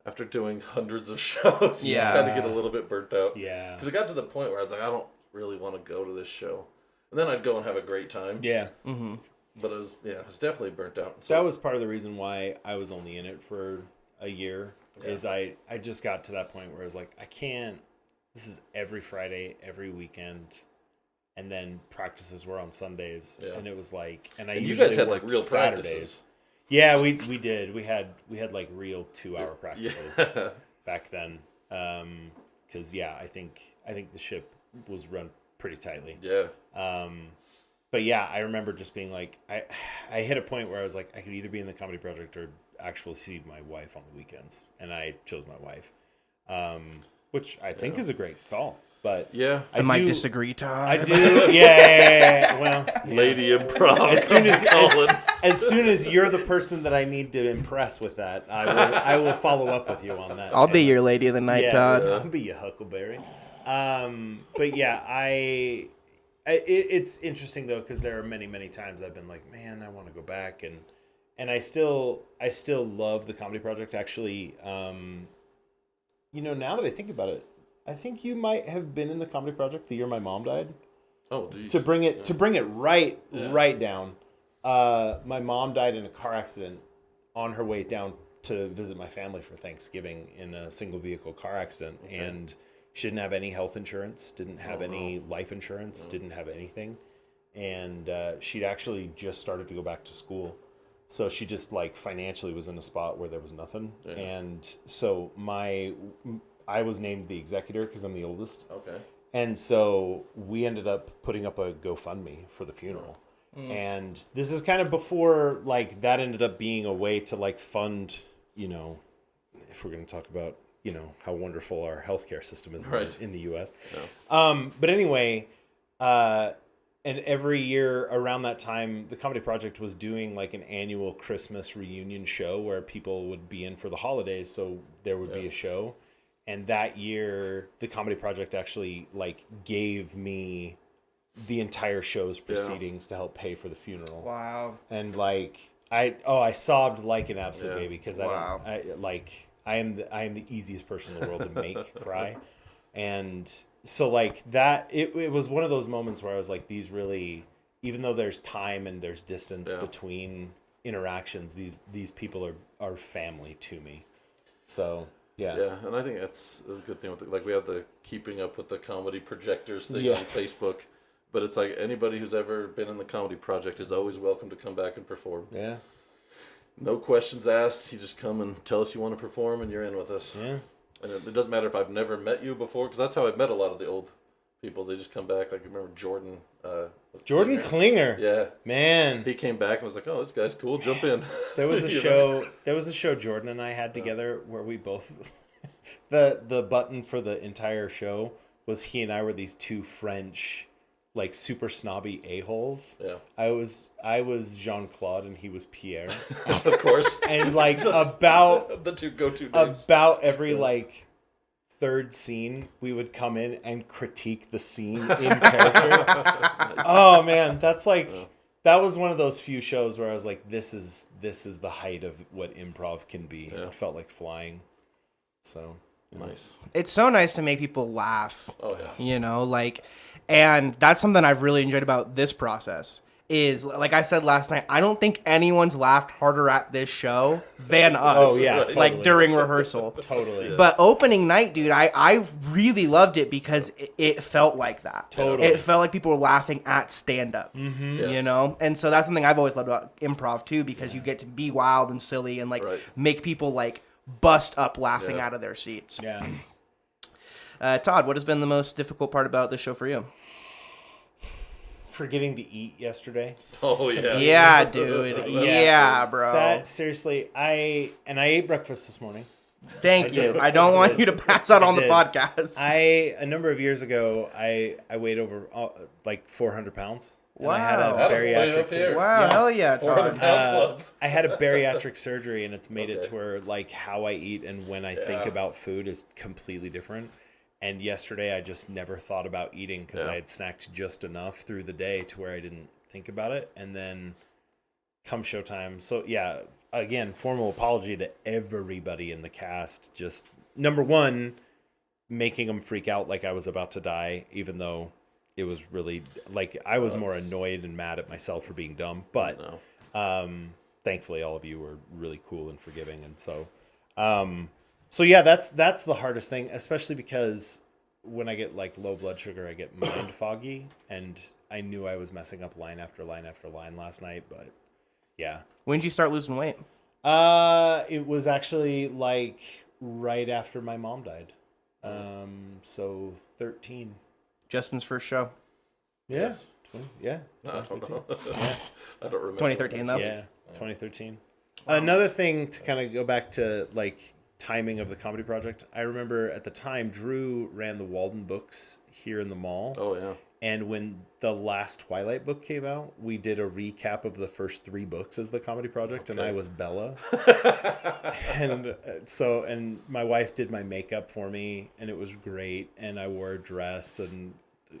After doing hundreds of shows, you kind of get a little bit burnt out. Yeah. Because it got to the point where I was like, I don't really want to go to this show. And then I'd go and have a great time. Yeah. Mm-hmm. But it was definitely burnt out. So, That was part of the reason why I was only in it for a year. Is I just got to that point where I was like, I can't. This is every Friday, every weekend, and then practices were on Sundays, and it was like, and you usually guys had worked like real Saturdays. practices. Yeah, we did. We had like real 2-hour practices back then. Because I think the ship was run pretty tightly. Yeah. But yeah, I remember just being like, I hit a point where I was like, I could either be in the comedy project or actually see my wife on the weekends, and I chose my wife, which I think is a great call. But I might disagree, Todd. I do. Yeah. Well, Lady improv. as soon as you're the person that I need to impress with that, I will follow up with you on that. I'll be your lady of the night, Todd. I'll be your Huckleberry. But yeah, it's interesting though, because there are many times I've been like, man, I want to go back, and I still love the comedy project. Actually, now that I think about it, I think you might have been in the comedy project the year my mom died. Oh, geez. To bring it right down. My mom died in a car accident on her way down to visit my family for Thanksgiving in a single vehicle car accident, and she didn't have any health insurance, didn't have any life insurance, didn't have anything, and she'd actually just started to go back to school. So she just like financially was in a spot where there was nothing, and so I was named the executor because I'm the oldest. Okay. And so we ended up putting up a GoFundMe for the funeral. And this is kind of before like that ended up being a way to like fund, if we're going to talk about, how wonderful our healthcare system is in the US. Yeah. But anyway, and every year around that time, the Comedy Project was doing like an annual Christmas reunion show where people would be in for the holidays. So there would be a show. And that year, the Comedy Project actually like gave me the entire show's proceedings to help pay for the funeral. Wow. And like I sobbed like an absolute baby because I am the easiest person in the world to make cry. And so like that it was one of those moments where I was like, these really, even though there's time and there's distance between interactions, these people are family to me. So yeah, and I think that's a good thing with we have the keeping up with the comedy projectors thing on Facebook, But it's like anybody who's ever been in the comedy project is always welcome to come back and perform. Yeah. No questions asked. You just come and tell us you want to perform, and you're in with us. Yeah. And it doesn't matter if I've never met you before, because that's how I've met a lot of the old people. They just come back. Like, I remember Jordan. Jordan Klinger. Yeah. Man. He came back and was like, "Oh, this guy's cool. Jump in." There was a show. There was a show Jordan and I had together where we both the button for the entire show was he and I were these two French, like super snobby a-holes. Yeah. I was Jean-Claude and he was Pierre. Of course. And like about the two go-to names. about every like third scene we would come in and critique the scene in character. Oh man, that's like that was one of those few shows where I was like, this is the height of what improv can be. Yeah. It felt like flying. So Nice. It's so nice to make people laugh. Oh yeah. You know, like, and that's something I've really enjoyed about this process. Is like I said last night, I don't think anyone's laughed harder at this show than us. Oh yeah, Right. Like totally. during rehearsal. Totally. But opening night, dude, I really loved it because it felt like that. Totally. It felt like people were laughing at stand-up, Yes. you know? And so that's something I've always loved about improv, too, because you get to be wild and silly and, like, Right. make people, like, bust up laughing Yeah. out of their seats. Yeah. Todd, what has been the most difficult part about this show for you? Forgetting to eat yesterday. Oh yeah. Yeah, dude. Yeah, bro. That seriously, I ate breakfast this morning. Thank you. did. I don't want you to pass out on the did. podcast. A number of years ago, I weighed over like 400 pounds. And I had a Wow. bariatric Way up surgery. here. Wow, Yeah. hell yeah, 400 Todd. pound club. I had a bariatric surgery, and it's made it Okay. to where like how I eat and when I think Yeah. about food is completely different. And yesterday, I just never thought about eating because Yeah. I had snacked just enough through the day to where I didn't think about it. And then come showtime. So yeah, again, formal apology to everybody in the cast. Just number one, making them freak out like I was about to die, even though it was really like I was more annoyed and mad at myself for being dumb. But No. thankfully, all of you were really cool and forgiving, and so. So yeah, that's the hardest thing, especially because when I get like low blood sugar, I get mind foggy, and I knew I was messing up line after line after line last night, but yeah. When did you start losing weight? It was actually like right after my mom died. So 13. Justin's first show. Yeah. Yes. 20, yeah. I don't know. Yeah. I don't remember. 2013 though. Yeah. 2013. Another thing to kind of go back to like timing of the comedy project. I remember at the time Drew ran the Walden Books here in the mall. Oh yeah. And when the last Twilight book came out, we did a recap of the first 3 books as the comedy project, and I was Bella. and my wife did my makeup for me, and it was great, and I wore a dress, and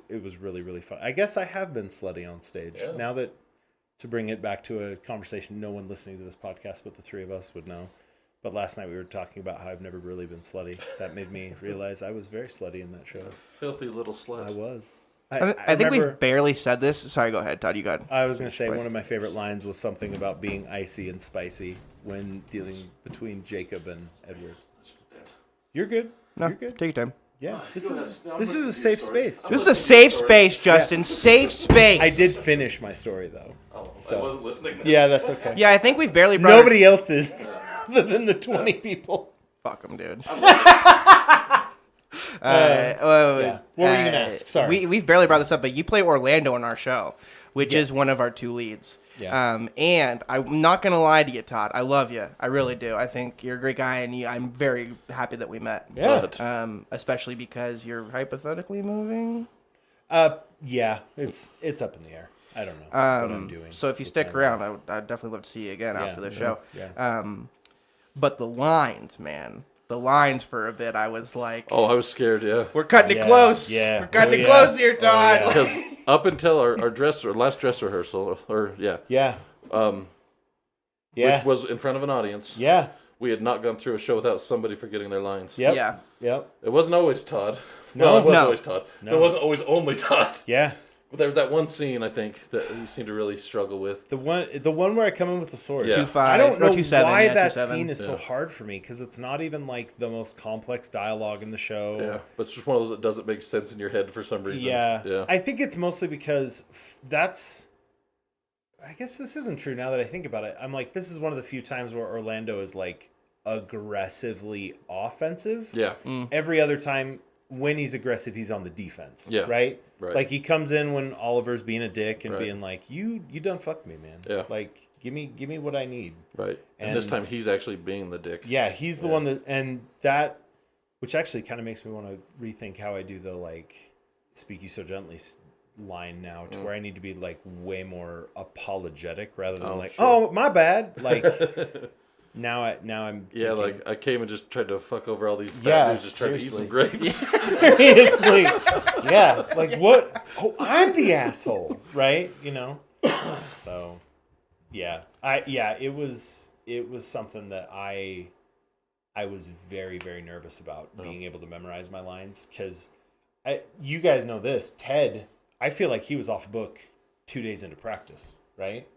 it was really, really fun. I guess I have been slutty on stage. Yeah. Now that, to bring it back to a conversation no one listening to this podcast but the 3 of us would know. But last night we were talking about how I've never really been slutty. That made me realize I was very slutty in that show. Filthy little slut. I was. I think remember, we've barely said this. Sorry, go ahead, Todd. You got it. I was going to say one of my favorite lines was something about being icy and spicy when dealing between Jacob and Edward. You're good. No, You're good. take your time. Yeah. This Go is ahead. this I'm is a listening to safe your story. space. I'm This is a listening to your safe story. space, Justin. Safe space. I did finish my story though. Oh, I So- wasn't listening. Then. Yeah, that's okay. Yeah, I think we've barely brought Nobody else is other than the 20 people. Fuck them, dude. Yeah. What were you gonna ask? Sorry. We've barely brought this up, but you play Orlando in our show, which is Yes. one of our 2 leads. Yeah. And I'm not gonna lie to you, Todd. I love you. I really do. I think you're a great guy, and I'm very happy that we met. Yeah. But Especially because you're hypothetically moving. Yeah. It's up in the air. I don't know what I'm doing. So if you stick around, I'd definitely love to see you again after the show. Yeah. But the lines, man. The lines for a bit, I was like, I was scared. Yeah. we're cutting it Yeah, close. yeah. We're cutting Oh, it yeah. close here, Oh, Todd. yeah. Because up until our last dress rehearsal, Yeah. which was in front of an audience, Yeah. we had not gone through a show without somebody forgetting their lines. Yep. Yeah. Yep. It wasn't always Todd. No, Well, it was no. always Todd. No. It wasn't always only Todd. Yeah. But there was that one scene I think that you seem to really struggle with. The one where I come in with the sword. Yeah. 2-5 I don't know 2-7, why yeah, that 2-7. scene is so hard for me because it's not even like the most complex dialogue in the show. Yeah, but it's just one of those that doesn't make sense in your head for some reason. Yeah. I think it's mostly because that's. I guess this isn't true now that I think about it. I'm like, this is one of the few times where Orlando is like aggressively offensive. Yeah. Every other time when he's aggressive, he's on the defense. Yeah. Right? Right. Like he comes in when Oliver's being a dick and Right. being like, you done fucked me, man. Yeah. Like give me what I need. Right. And this time he's actually being the dick. Yeah, he's the one that, and that, which actually kind of makes me want to rethink how I do the like, speak you so gently line now, to where I need to be like way more apologetic rather than oh my bad. Like now I'm yeah, thinking, like I came and just tried to fuck over all these fat dudes just trying to eat some grapes. seriously, yeah. Like what? Oh, I'm the asshole, right? You know. So, yeah, it was something that I was very, very nervous about being able to memorize my lines because you guys know this, Ted. I feel like he was off book 2 days into practice, right?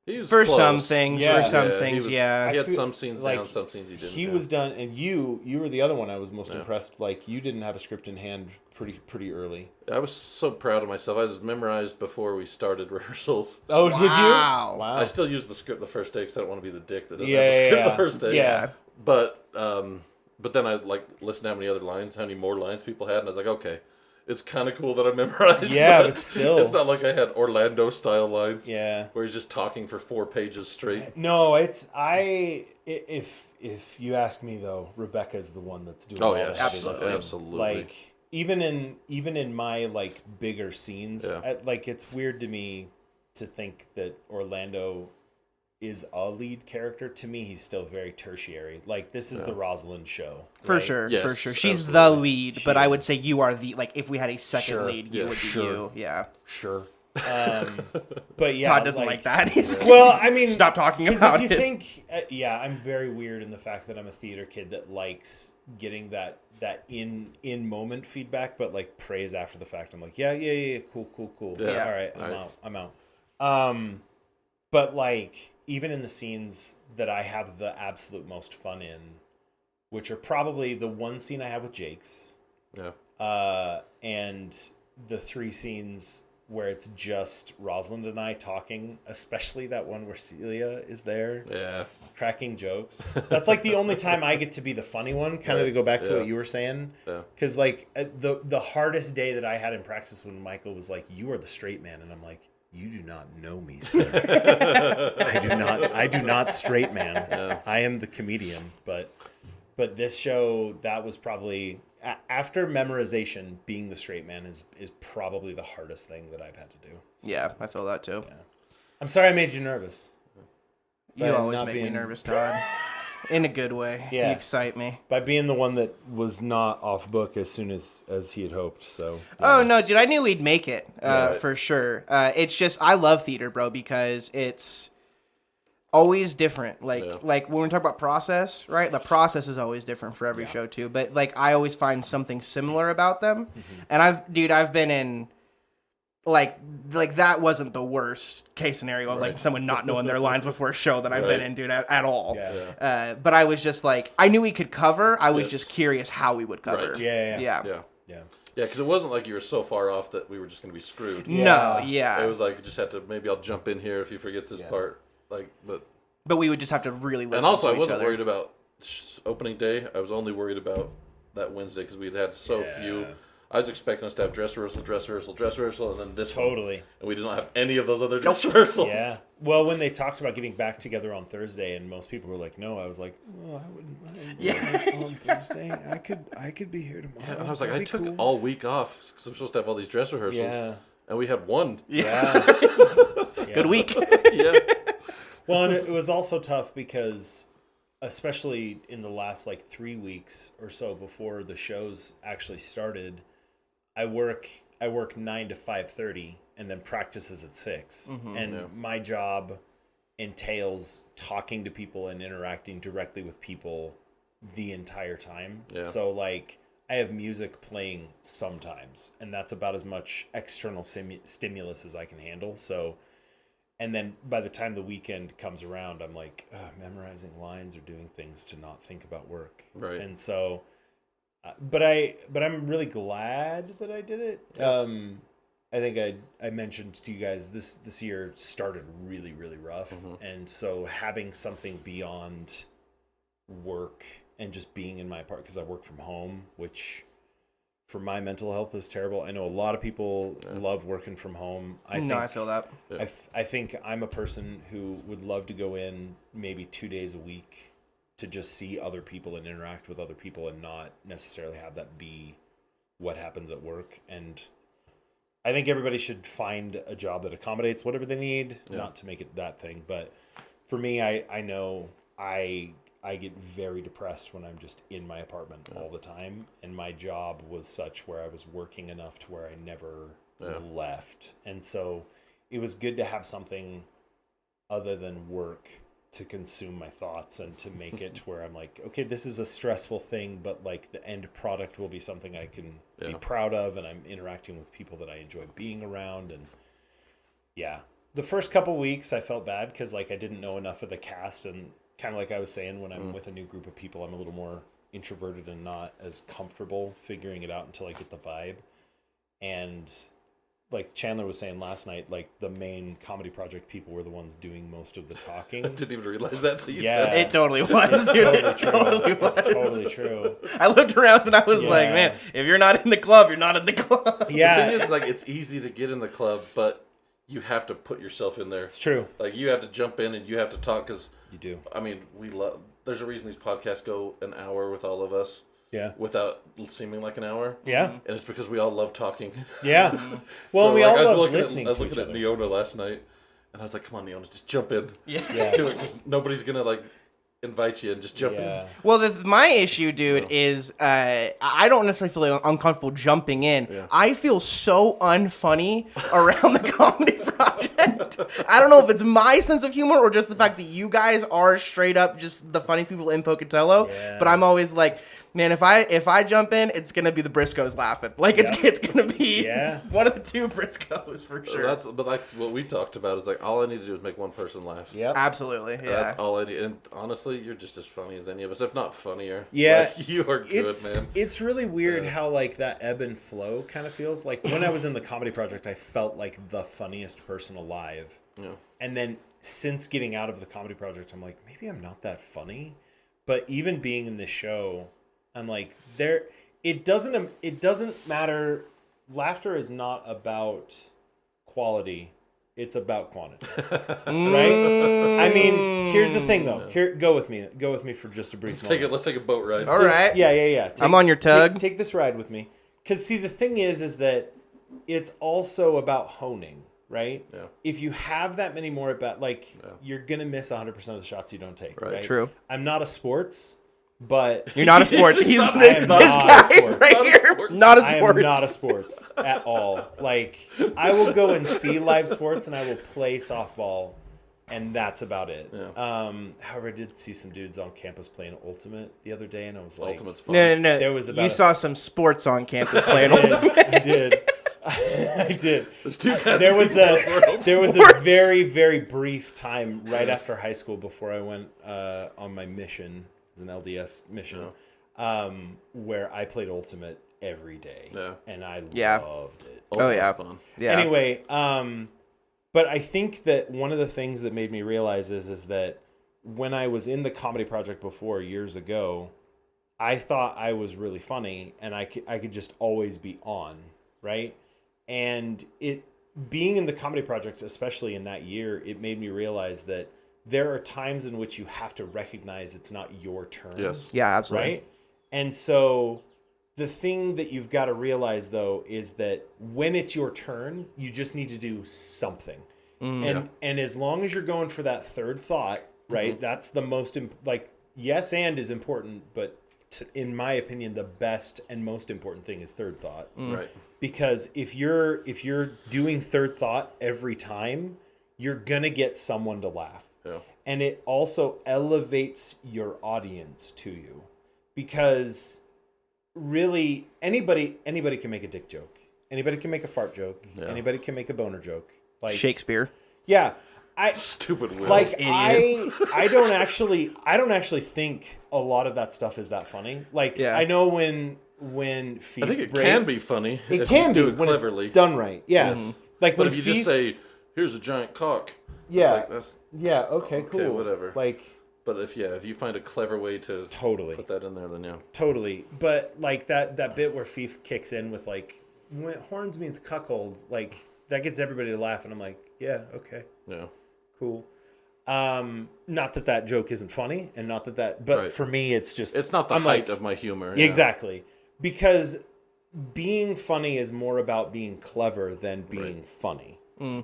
He was For close. some things, Yeah. for some Yeah, things, he yeah. had feel some scenes like down, some scenes he didn't. He was done, and you were the other one I was most Yeah. impressed. Like you didn't have a script in hand pretty early. I was so proud of myself. I just memorized before we started rehearsals. Oh, did you? Wow. Wow. I still used the script the first day because I don't want to be the dick that doesn't Yeah, have the script yeah, the first day. yeah. But then I like listened to how many more lines people had, and I was like, okay, it's kind of cool that I memorized. Yeah, but still. it's not like I had Orlando style lines. Yeah. where he's just talking for 4 pages straight. No, if you ask me though, Rebecca's the one that's doing all the heavy absolutely. lifting. Absolutely. Like even in my like bigger scenes, Yeah. like it's weird to me to think that Orlando is a lead character. To me, he's still very tertiary. Like this is the Rosalind show. For right? sure, Yes, for sure. She's absolutely. the lead, She but I would is. say you are the, like, if we had a second Sure. lead, you Yeah, would be sure. you. Yeah. Sure. But yeah, Todd doesn't like that. He's Well, I mean, stop talking 'cause about if you it. think, I'm very weird in the fact that I'm a theater kid that likes getting that in moment feedback, but like praise after the fact. I'm like, yeah, cool. Yeah. All right, Right. I'm out. But like even in the scenes that I have the absolute most fun in, which are probably the one scene I have with Jake's, and the 3 scenes where it's just Rosalind and I talking, especially that one where Celia is there Yeah. cracking jokes. That's like the only time I get to be the funny one, kind of to go back to Yeah. what you were saying. Yeah. Because like the hardest day that I had in practice when Michael was like, "You are the straight man," and I'm like, "You do not know me, sir. I do not straight man. Yeah. I am the comedian." But this show, that was probably after memorization, being the straight man is probably the hardest thing that I've had to do. So, Yeah, I feel that too. yeah. I'm sorry I made you nervous. You By always not make me being- nervous, Todd. In a good way. Yeah. You excite me. By being the one that was not off book as soon as he had hoped. So. Oh no, dude! I knew we'd make it Right. for sure. It's just I love theater, bro, because it's always different. Like when we talk about process, right? The process is always different for every show too. But like I always find something similar about them. And I've been in like that wasn't the worst case scenario of like someone not knowing their lines before a show that I've been in, dude, at all. Yeah. But I was just like, I knew we could cover. I was Yes. just curious how we would cover. Right. Yeah. Yeah, because it wasn't like you were so far off that we were just going to be screwed. No, Yeah. yeah. It was like, just had to, maybe I'll jump in here if he forgets this part. Like, But we would just have to really listen and also to I each wasn't other. worried about opening day. I was only worried about that Wednesday because we'd had so few. I was expecting us to have dress rehearsal, and then this one. Totally. And we did not have any of those other dress rehearsals. Yeah. Well, when they talked about getting back together on Thursday, and most people were like, "No," I was like, "Oh, I wouldn't mind on Thursday. I could be here tomorrow." Yeah, and I was like, That'd I be took cool." all week off because I'm supposed to have all these dress rehearsals. Yeah. And we had one. Yeah. Good week. Yeah. Well, and it was also tough because, especially in the last like 3 weeks or so before the shows actually started, I work 9 to 5:30 and then practices at 6. And my job entails talking to people and interacting directly with people the entire time. Yeah. So like I have music playing sometimes, and that's about as much external stimulus as I can handle. So, and then by the time the weekend comes around, I'm like memorizing lines or doing things to not think about work. Right. And so, but I'm really glad that I did it. Yeah. I think I mentioned to you guys this year started really, really rough. And so having something beyond work and just being in my apartment, because I work from home, which for my mental health is terrible. I know a lot of people love working from home. I feel that. Yeah. I think I'm a person who would love to go in maybe 2 days a week to just see other people and interact with other people and not necessarily have that be what happens at work. And I think everybody should find a job that accommodates whatever they need, not to make it that thing. But for me, I know I get very depressed when I'm just in my apartment all the time. And my job was such where I was working enough to where I never left. And so it was good to have something other than work to consume my thoughts and to make it to where I'm like, okay, this is a stressful thing, but like the end product will be something I can be proud of, and I'm interacting with people that I enjoy being around. And the first couple weeks I felt bad because like I didn't know enough of the cast, and kind of like I was saying, when I'm with a new group of people, I'm a little more introverted and not as comfortable figuring it out until I get the vibe. And like Chandler was saying last night, like the main comedy project people were the ones doing most of the talking. I didn't even realize that till you Yeah. said It totally was. It's dude. totally It true. totally was. It's totally true. I looked around and I was like, Yeah. man, if you're not in the club, you're not in the club. Yeah. The thing is, like, it's easy to get in the club, but you have to put yourself in there. It's true. Like, you have to jump in and you have to talk, because You do. I mean, there's a reason these podcasts go an hour with all of us. Yeah. Without seeming like an hour. Yeah. And it's because we all love talking. Yeah. Well, So, we like, all love looking listening I was to looking each at other. Neona last night, and I was like, come on, Neona, just jump in. Yeah. Yeah. Do it, because nobody's going to, like, invite you and just jump in. Well, my issue, dude, is I don't necessarily feel uncomfortable jumping in. Yeah. I feel so unfunny around the comedy project. I don't know if it's my sense of humor or just the fact that you guys are straight up just the funny people in Pocatello. Yeah. But I'm always like, man, if I jump in, it's gonna be the Briscoes laughing. Like it's gonna be one of the two Briscoes for sure. But like what we talked about is like all I need to do is make one person laugh. Yeah. Absolutely. Yeah. That's all I need. And honestly, you're just as funny as any of us, if not funnier. Yeah. Like, you are good, man. It's really weird how like that ebb and flow kind of feels. Like when I was in the comedy project, I felt like the funniest person alive. Yeah. And then since getting out of the comedy project, I'm like, maybe I'm not that funny. But even being in this show, I'm like, it doesn't matter. Laughter is not about quality. It's about quantity. Right? I mean, here's the thing though. Here, go with me for just a brief moment. Let's take a boat ride. All right. Yeah. I'm on your tug. Take this ride with me. Because see, the thing is that it's also about honing, right? Yeah. If you have that many more you're gonna miss 100% of the shots you don't take. Right. True. I'm not a sports, but You're not a sports. He's I am this not a guy's sports. right here. Not a I sports. am not a sports at all. Like I will go and see live sports and I will play softball, and that's about it. Yeah. However, I did see some dudes on campus playing Ultimate the other day, and I was like, Ultimate's fun. No. There was about you saw some sports on campus playing. I did. I did. There's two kinds There of was people in this world. there was Sports. a very, very brief time right after high school before I went on my mission as an LDS mission, where I played Ultimate every day, and I loved it. Ultimate's fun. Yeah. Anyway, but I think that one of the things that made me realize is that when I was in the comedy project before years ago, I thought I was really funny and I could just always be on, right? And being in the comedy project, especially in that year, it made me realize that there are times in which you have to recognize it's not your turn. Yes. Yeah, absolutely. Right? And so the thing that you've got to realize, though, is that when it's your turn, you just need to do something. And as long as you're going for that third thought, right, that's the most, yes and is important, but in my opinion, the best and most important thing is third thought. Right. Because if you're doing third thought every time, you're going to get someone to laugh. Yeah. And it also elevates your audience to you. Because really anybody can make a dick joke. Anybody can make a fart joke. Yeah. Anybody can make a boner joke. Like Shakespeare. Yeah. Stupid Will. Like I don't actually think a lot of that stuff is that funny. Like I know when Fehr I think it breaks, can be funny. It if can you do be it when cleverly. it's done right. Yeah. Yes. Like But when if you just say, "Here's a giant cock," yeah, it's like, that's okay, cool, whatever. Like, but if you find a clever way to totally put that in there, then yeah, totally. But like that bit where Fehr kicks in with like when horns means cuckold, like that gets everybody to laugh, and I'm like, yeah, okay, yeah, cool. Not that joke isn't funny, and not that, but for me, it's not the height of my humor. Yeah. Exactly, because being funny is more about being clever than being funny,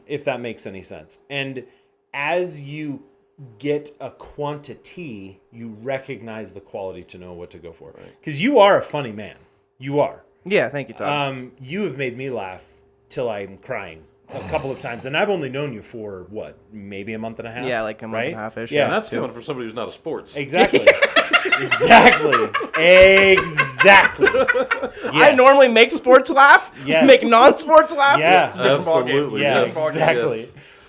if that makes any sense. And as you get a quantity, you recognize the quality to know what to go for. Because you are a funny man. You are. Yeah, thank you, Todd. You have made me laugh till I'm crying a couple of times, and I've only known you for what, maybe a month and a half. Yeah, like a month and a half-ish. Yeah, and that's coming from somebody who's not a sports. Exactly. Exactly. Yes. I normally make sports laugh. Yes. Make non-sports laugh. Yeah. It's a different Absolutely. ballgame. Yeah, Yes. exactly.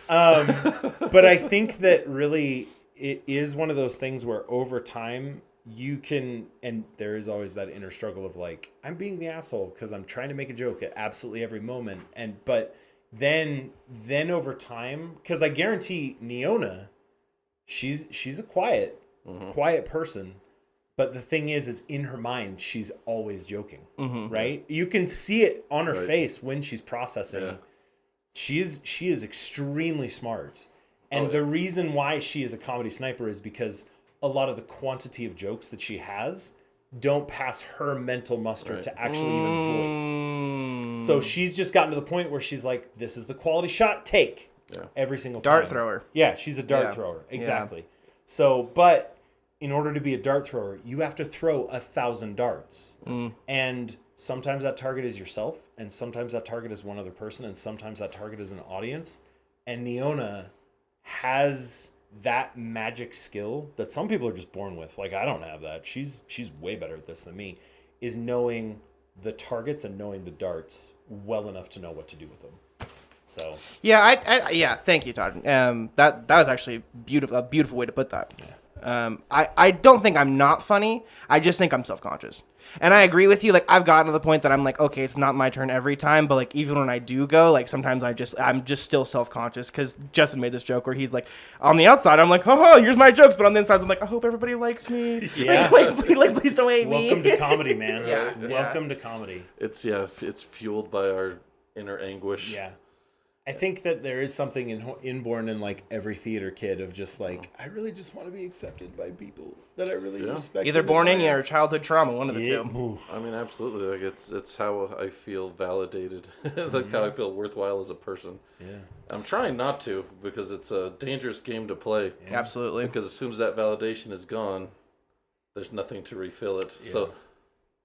Yes. But I think that really it is one of those things where over time you can, and there is always that inner struggle of like, I'm being the asshole because I'm trying to make a joke at absolutely every moment. But then over time, because I guarantee Neona, she's a quiet person. But the thing is in her mind, she's always joking, right? You can see it on her face when she's processing. Yeah. She is extremely smart. And the reason why she is a comedy sniper is because a lot of the quantity of jokes that she has don't pass her mental muster to actually even voice. So she's just gotten to the point where she's like, this is the quality shot, take. Yeah. Every single time. Dart thrower. Yeah, she's a dart thrower. Exactly. Yeah. So, but in order to be a dart thrower, you have to throw 1,000 darts. And sometimes that target is yourself, and sometimes that target is one other person, and sometimes that target is an audience. And Neona has that magic skill that some people are just born with. Like, I don't have that. She's way better at this than me, is knowing the targets and knowing the darts well enough to know what to do with them. So yeah, thank you, Todd. That was actually a beautiful way to put that. Yeah. I don't think I'm not funny. I just think I'm self-conscious. And I agree with you. Like, I've gotten to the point that I'm like, okay, it's not my turn every time, but like even when I do go, like sometimes I'm just still self-conscious because Justin made this joke where he's like, on the outside I'm like, oh, here's my jokes, but on the inside I'm like, I hope everybody likes me. Yeah. like please don't hate me. Welcome to comedy, man. Yeah. Welcome to comedy. It's fueled by our inner anguish. Yeah. I think that there is something inborn in like every theater kid of just like, I really just want to be accepted by people that I really respect. Either born in you or childhood trauma, one of the two. I mean, absolutely. Like it's how I feel validated. That's how I feel worthwhile as a person. Yeah. I'm trying not to because it's a dangerous game to play. Yeah. Absolutely. Because as soon as that validation is gone, there's nothing to refill it. Yeah. So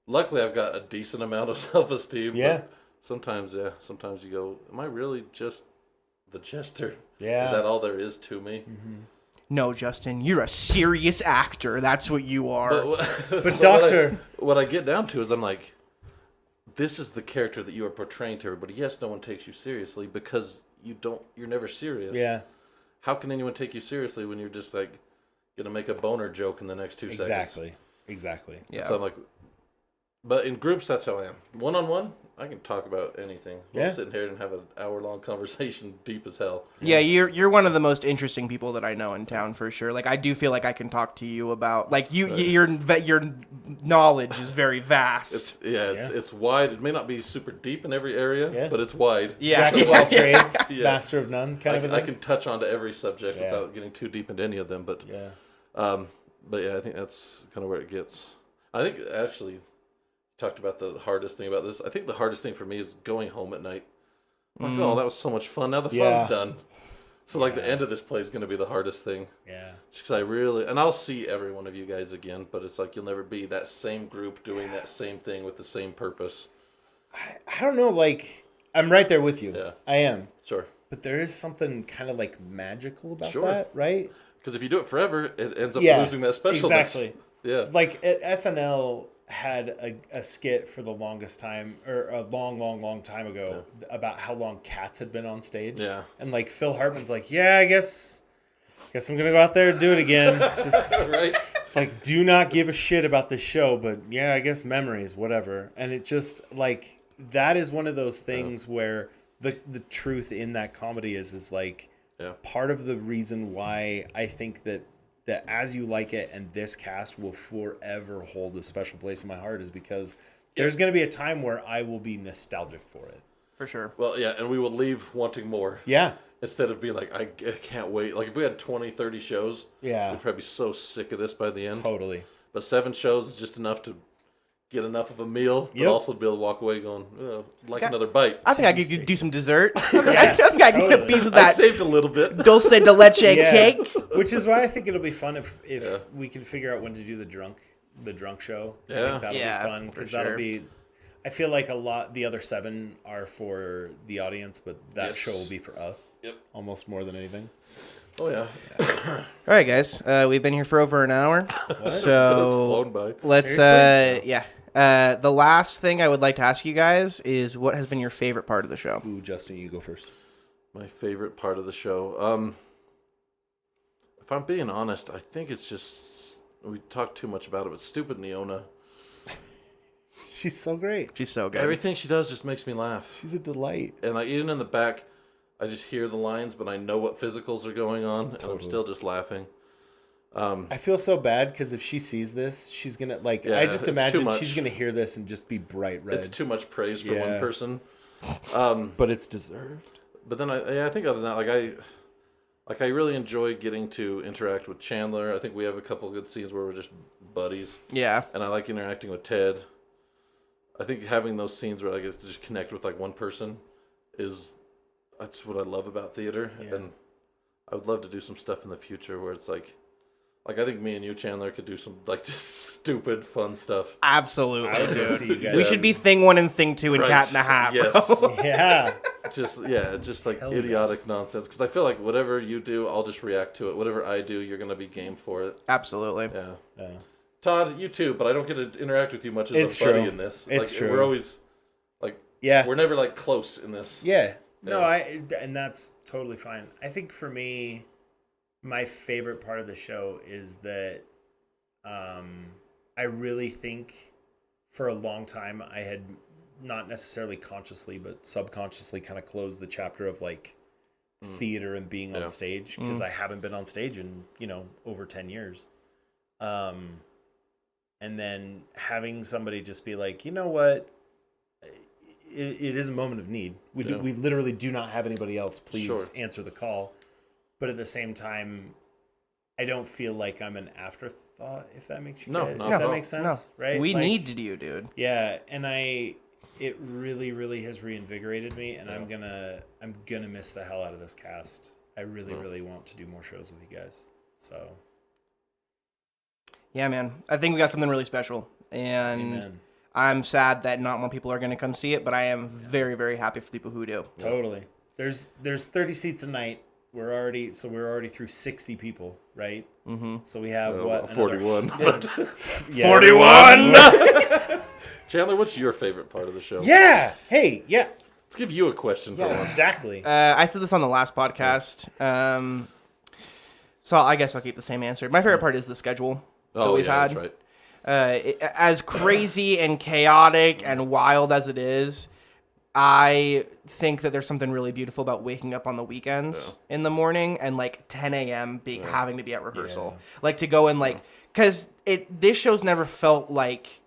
luckily I've got a decent amount of self-esteem. Yeah. But sometimes you go, am I really just the jester? Yeah. Is that all there is to me? Mm-hmm. No, Justin, you're a serious actor. That's what you are. But Doctor... What I get down to is I'm like, this is the character that you are portraying to everybody. Yes, no one takes you seriously because you're never serious. Yeah. How can anyone take you seriously when you're just like going to make a boner joke in the next 2 seconds? Exactly. Yeah. So I'm like, but in groups, that's how I am. One-on-one, I can talk about anything. We'll sit here and have an hour-long conversation, deep as hell. Yeah, you're one of the most interesting people that I know in town for sure. Like, I do feel like I can talk to you about like your knowledge is very vast. It's wide. It may not be super deep in every area, but it's wide. Yeah, Jack of all trades, master of none, kind of a thing. I can touch onto every subject without getting too deep into any of them. But I think that's kind of where it gets. I think actually. Talked about the hardest thing about this. I think the hardest thing for me is going home at night. I'm like, oh, that was so much fun. Now the fun's done. So like the end of this play is going to be the hardest thing. Yeah. Just because and I'll see every one of you guys again, but it's like you'll never be that same group doing that same thing with the same purpose. I don't know. Like, I'm right there with you. Yeah. I am. Sure. But there is something kind of like magical about that, right? Because if you do it forever, it ends up losing that specialness. Exactly. Yeah. Like at SNL, had a skit for the longest time, or a long time ago, about how long cats had been on stage. Yeah. And like Phil Hartman's like, yeah, I guess I'm gonna go out there and do it again. Just Right. like, do not give a shit about this show, but yeah, I guess memories, whatever. And it just like, that is one of those things where the truth in that comedy is like, part of the reason why I think that As You Like It and this cast will forever hold a special place in my heart is because there's going to be a time where I will be nostalgic for it. For sure. Well, yeah, and we will leave wanting more. Yeah. Instead of being like, I can't wait. Like, if we had 20, 30 shows, we'd probably be so sick of this by the end. Totally. But 7 shows is just enough to get enough of a meal, but also to be able to walk away going, another bite. I think I could do some dessert. I think I can get a piece of that. I saved a little bit. Dulce de leche cake. Which is why I think it'll be fun if we can figure out when to do the drunk show. I think that'll be fun because that'll be. I feel like the other 7 are for the audience, but that show will be for us. Yep. Almost more than anything. Oh yeah. All right, guys. We've been here for over an hour, It's so flown by. let's. The last thing I would like to ask you guys is, what has been your favorite part of the show? Ooh, Justin, you go first. My favorite part of the show. If I'm being honest, I think it's just we talked too much about it, but stupid Neona. She's so great. She's so good. Everything she does just makes me laugh. She's a delight. And like even in the back, I just hear the lines, but I know what physicals are going on, and I'm still just laughing. I feel so bad because if she sees this, she's gonna like. I just imagine she's gonna hear this and just be bright red. It's too much praise for one person. But it's deserved. But then I think other than that, I really enjoy getting to interact with Chandler. I think we have a couple of good scenes where we're just buddies. Yeah. And I like interacting with Ted. I think having those scenes where I get to just connect with like one person that's what I love about theater. Yeah. And I would love to do some stuff in the future where it's like I think me and you, Chandler, could do some like just stupid fun stuff. Absolutely. I would go see you guys. We should be Thing 1 and Thing 2 and Cat in the Hat. Yes. Yeah. Just like idiotic nonsense. Because I feel like whatever you do, I'll just react to it. Whatever I do, you're gonna be game for it. Absolutely. Yeah. Todd, you too, but I don't get to interact with you much as it's a buddy true. in this. It's like, true. We're always like, we're never like close in this. Yeah. No, and that's totally fine. I think for me, my favorite part of the show is that I really think for a long time I had not necessarily consciously but subconsciously kind of closed the chapter of like theater and being on stage because I haven't been on stage in over 10 years. And then having somebody just be like, you know what, it is a moment of need. We literally do not have anybody else. Please answer the call. But at the same time, I don't feel like I'm an afterthought, if that makes you if that makes sense, right? We needed you, dude. Yeah, and it really, really has reinvigorated me, and I'm gonna miss the hell out of this cast. I really, really want to do more shows with you guys. So, yeah, man, I think we got something really special, and Amen. I'm sad that not more people are going to come see it, but I am very, very happy for people who do. Totally. There's 30 seats a night. We're already through 60 people, right? Mm-hmm. So we have 41. 41. Chandler, what's your favorite part of the show? Yeah. Hey. Yeah. Let's give you a question for once. Exactly. I said this on the last podcast. So I guess I'll keep the same answer. My favorite part is the schedule that we've had. That's right. As crazy and chaotic and wild as it is, I think that there's something really beautiful about waking up on the weekends in the morning and like 10 a.m. having to be at rehearsal. Like to go and like, because this show's never felt like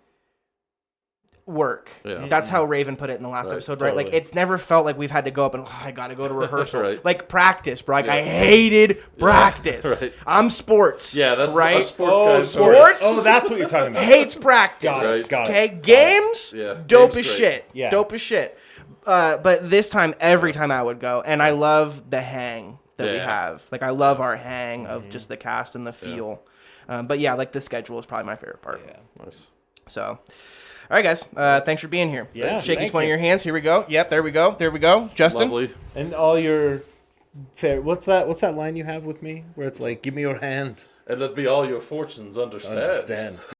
work. Yeah. That's how Raven put it in the last episode, right? Like it's never felt like we've had to go up and I gotta go to rehearsal. Like practice, bro. Like I hated practice. Right. I'm sports. Yeah, that's right. A sports guy. Sports. Oh, that's what you're talking about. Hates practice. Got it. Okay, games. Dope as shit. Yeah. Dope as shit. But this time, every time I would go, and I love the hang that we have. Like I love our hang of just the cast and the feel. But yeah, like the schedule is probably my favorite part. Yeah, nice. So. All right, guys. Thanks for being here. Yeah, shake each one of your hands. Here we go. Yep, there we go. There we go. Justin. Lovely. And all your fair. What's that line you have with me where it's like, "Give me your hand." And let be all your fortunes understand.